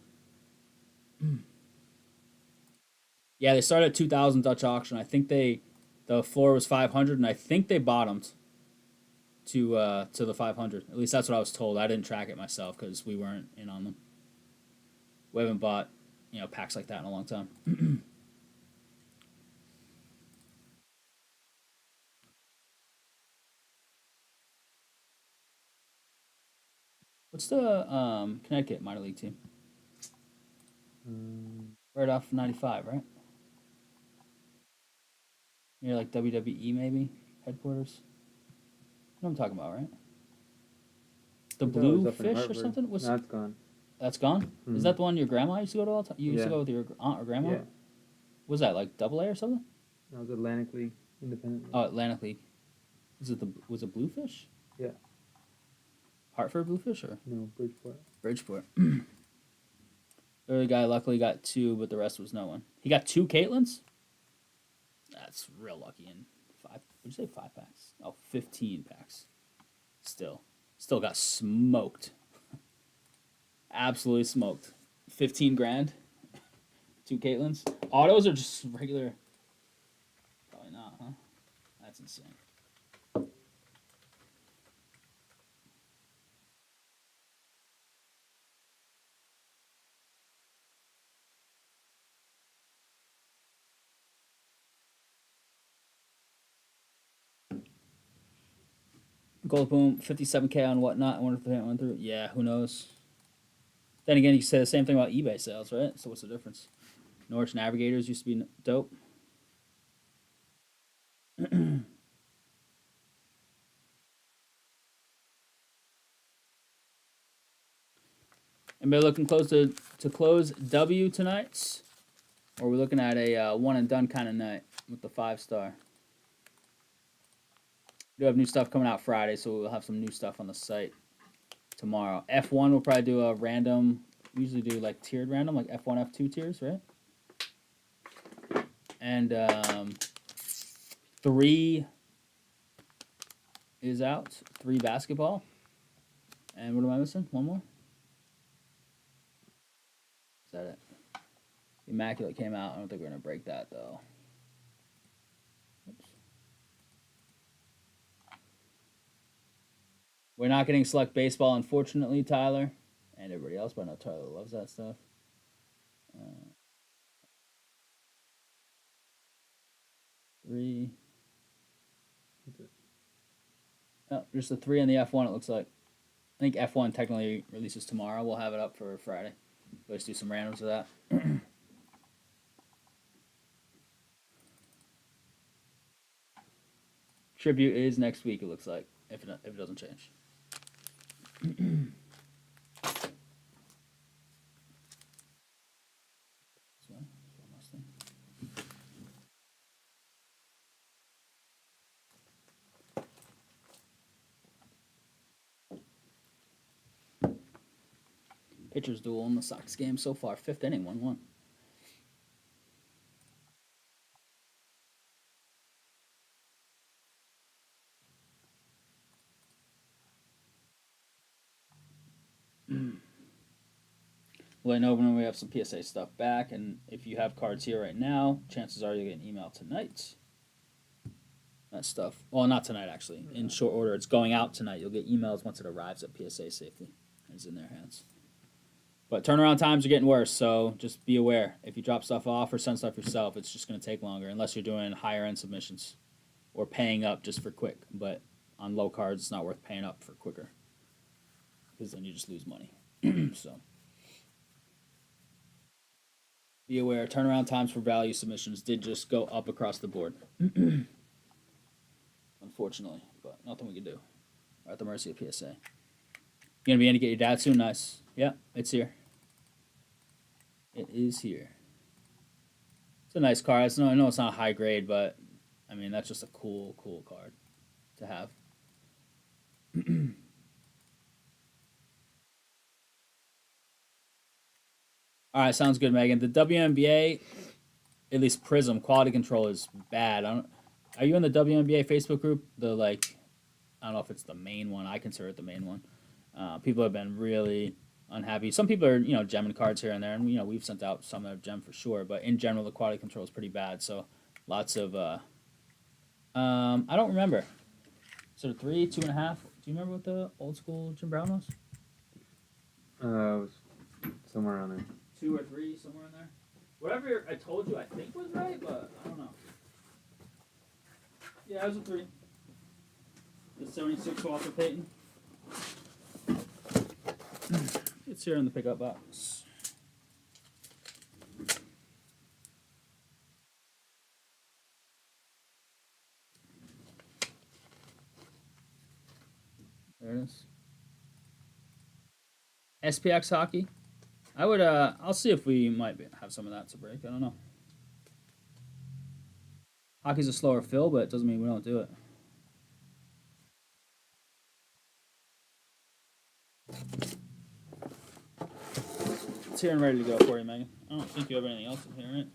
S2: Yeah, they started at 2,000 Dutch auction. I think the floor was 500, and I think they bottomed to the 500. At least that's what I was told. I didn't track it myself because we weren't in on them. We haven't bought packs like that in a long time. What's the Connecticut minor league team? Right off 95, right? Near like WWE maybe headquarters. You know what I'm talking about, right? The Blue Fish or something?
S3: No, that's gone.
S2: That's gone?
S3: Mm-hmm.
S2: Is that the one your grandma used to go to all the time? You used to go with your aunt or grandma?
S3: Yeah.
S2: Was that like Double A or something?
S3: That was Atlantic League, Independent League.
S2: Oh, Atlantic League. Was it Bluefish?
S3: Yeah.
S2: Hartford Bluefish or?
S3: No, Bridgeport.
S2: Bridgeport. The other guy luckily got 2, but the rest was no one. He got 2 Caitlins? That's real lucky. In 5, would you say 5 packs? Oh, 15 packs. Still got smoked. Absolutely smoked. 15 grand. 2 Caitlins. Autos are just regular. Probably not, huh? That's insane. Gold Boom, 57K on whatnot. I wonder if the payment went through. Yeah, who knows? Then again, you can say the same thing about eBay sales, right? So what's the difference? Norwich Navigators used to be dope. Anybody looking close to close W tonight? Or are we looking at a one and done kind of night with the 5-star? We do have new stuff coming out Friday, so we'll have some new stuff on the site tomorrow. F1 will probably do a random. We usually do like tiered random, like F1, F2 tiers, right? And 3 is out. 3 basketball. And what am I missing? One more? Is that it? Immaculate came out. I don't think we're going to break that, though. Oops. We're not getting select baseball, unfortunately, Tyler. And everybody else, but I know Tyler loves that stuff. 3. Oh, just the 3 and the F1, it looks like. I think F1 technically releases tomorrow. We'll have it up for Friday. Let's do some randoms of that. Tribute is next week, it looks like, if it doesn't change. Pitchers duel in the Sox game so far. 5th inning, 1-1. Well, I know when we have some PSA stuff back, and if you have cards here right now, chances are you'll get an email tonight. That stuff. Well, not tonight, actually. In short order, it's going out tonight. You'll get emails once it arrives at PSA safely. It's in their hands. But turnaround times are getting worse, so just be aware. If you drop stuff off or send stuff yourself, it's just going to take longer, unless you're doing higher-end submissions or paying up just for quick. But on low cards, it's not worth paying up for quicker, because then you just lose money. So be aware. Turnaround times for value submissions did just go up across the board. Unfortunately, but nothing we can do. We're at the mercy of PSA. You gonna be in to get your dad soon? Nice. Yeah, it's here. It is here. It's a nice card. I know it's not high grade, but I mean that's just a cool card to have. All right, sounds good, Megan. The WNBA, at least Prizm quality control is bad. Are you in the WNBA Facebook group? I don't know if it's the main one. I consider it the main one. People have been really unhappy. Some people are, gemming cards here and there, and we've sent out some that have gemmed for sure. But in general, the quality control is pretty bad. So lots of, I don't remember. Sort of 3, 2.5. Do you remember what the old school Jim Brown was?
S3: It was somewhere around there.
S2: 2 or 3, somewhere in there. Whatever I told you, I think was right, but I don't know. Yeah, it was a 3. The 76 Walter Payton. It's here in the pickup box. There it is. SPX hockey. I would. I'll see if we might have some of that to break. I don't know. Hockey's a slower fill, but it doesn't mean we don't do it. It's here and ready to go for you, Megan. I don't think you have anything else in here, right?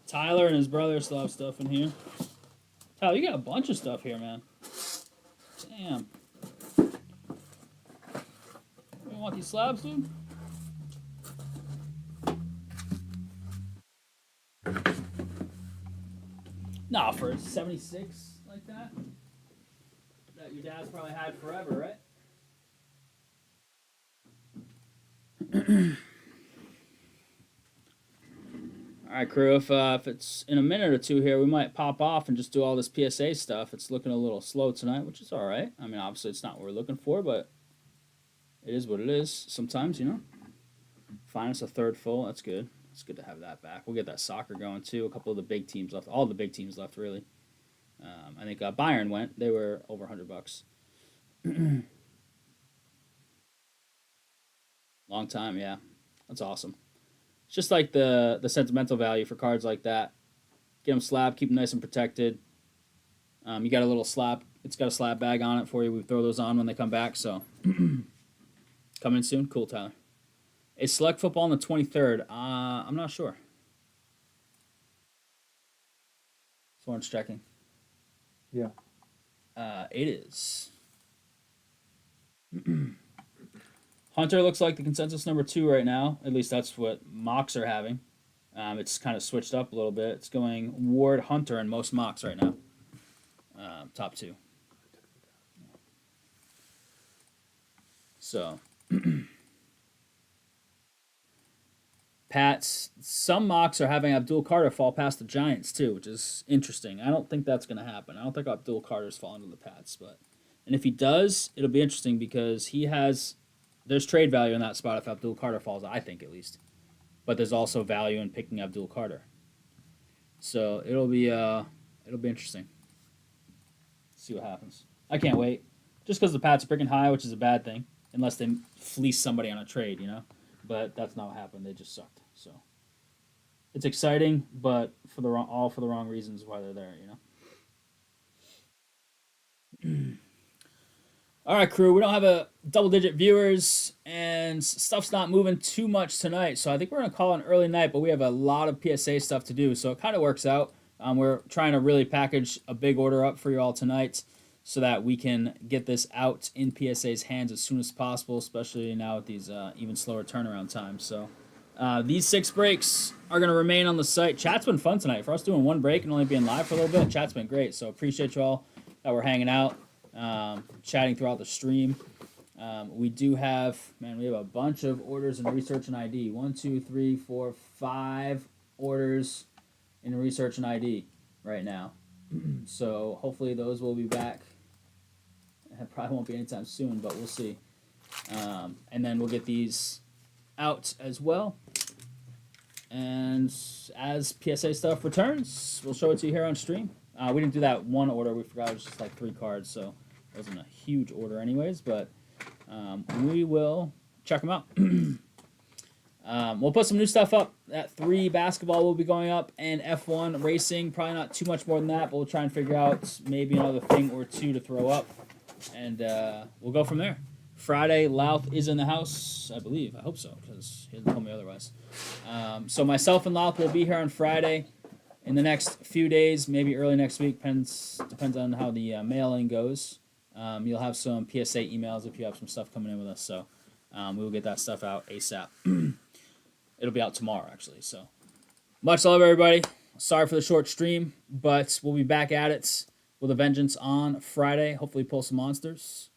S2: Tyler and his brother still have stuff in here. Tyler, you got a bunch of stuff here, man. Damn. You want these slabs, dude? Nah, for 76 like that your dad's probably had forever, right? All right, crew. If it's in a minute or two here, we might pop off and just do all this PSA stuff. It's looking a little slow tonight, which is all right. I mean, obviously, it's not what we're looking for, but it is what it is. Sometimes, Find us a third full. That's good. It's good to have that back. We'll get that soccer going too. A couple of the big teams left. All the big teams left, really. I think Bayern went. They were over $100. Long time, yeah. That's awesome. It's just like the sentimental value for cards like that. Get them slab, keep them nice and protected. You got a little slab. It's got a slab bag on it for you. We throw those on when they come back. So Coming soon? Cool, Tyler. Is select football on the 23rd? I'm not sure. Someone's checking.
S3: Yeah.
S2: It is. Hunter looks like the consensus number 2 right now. At least that's what mocks are having. It's kind of switched up a little bit. It's going Ward Hunter in most mocks right now. Top 2. So, Pats, some mocks are having Abdul Carter fall past the Giants too, which is interesting. I don't think that's going to happen. I don't think Abdul Carter's falling to the Pats, and if he does, it'll be interesting because there's trade value in that spot if Abdul Carter falls, I think at least. But there's also value in picking Abdul Carter. So it'll be interesting. See what happens. I can't wait. Just because the Pats are picking high, which is a bad thing, unless they fleece somebody on a trade, But that's not what happened. They just sucked. So it's exciting, but for the wrong reasons why they're there, All right, crew. We don't have a double-digit viewers, and stuff's not moving too much tonight. So I think we're gonna call it an early night, but we have a lot of PSA stuff to do, so it kind of works out. We're trying to really package a big order up for you all tonight, so that we can get this out in PSA's hands as soon as possible, especially now with these even slower turnaround times. So these 6 breaks are going to remain on the site. Chat's been fun tonight. For us doing 1 break and only being live for a little bit, chat's been great. So appreciate you all that we're hanging out, chatting throughout the stream. We have a bunch of orders in research and ID. 1, 2, 3, 4, 5 orders in research and ID right now. So hopefully those will be back. It probably won't be anytime soon, but we'll see. And then we'll get these out as well. And as PSA stuff returns, we'll show it to you here on stream. We didn't do that 1 order. We forgot it was just like 3 cards, so it wasn't a huge order anyways. But we will check them out. We'll put some new stuff up. That 3 basketball will be going up, and F1 racing. Probably not too much more than that, but we'll try and figure out maybe another thing or 2 to throw up. And we'll go from there. Friday, Louth is in the house, I believe. I hope so, because he hasn't told me otherwise. So myself and Louth will be here on Friday in the next few days, maybe early next week. Depends on how the mailing goes. You'll have some PSA emails if you have some stuff coming in with us. So we will get that stuff out ASAP. It'll be out tomorrow, actually. So much love, everybody. Sorry for the short stream, but we'll be back at it with a vengeance on Friday. Hopefully pull some monsters.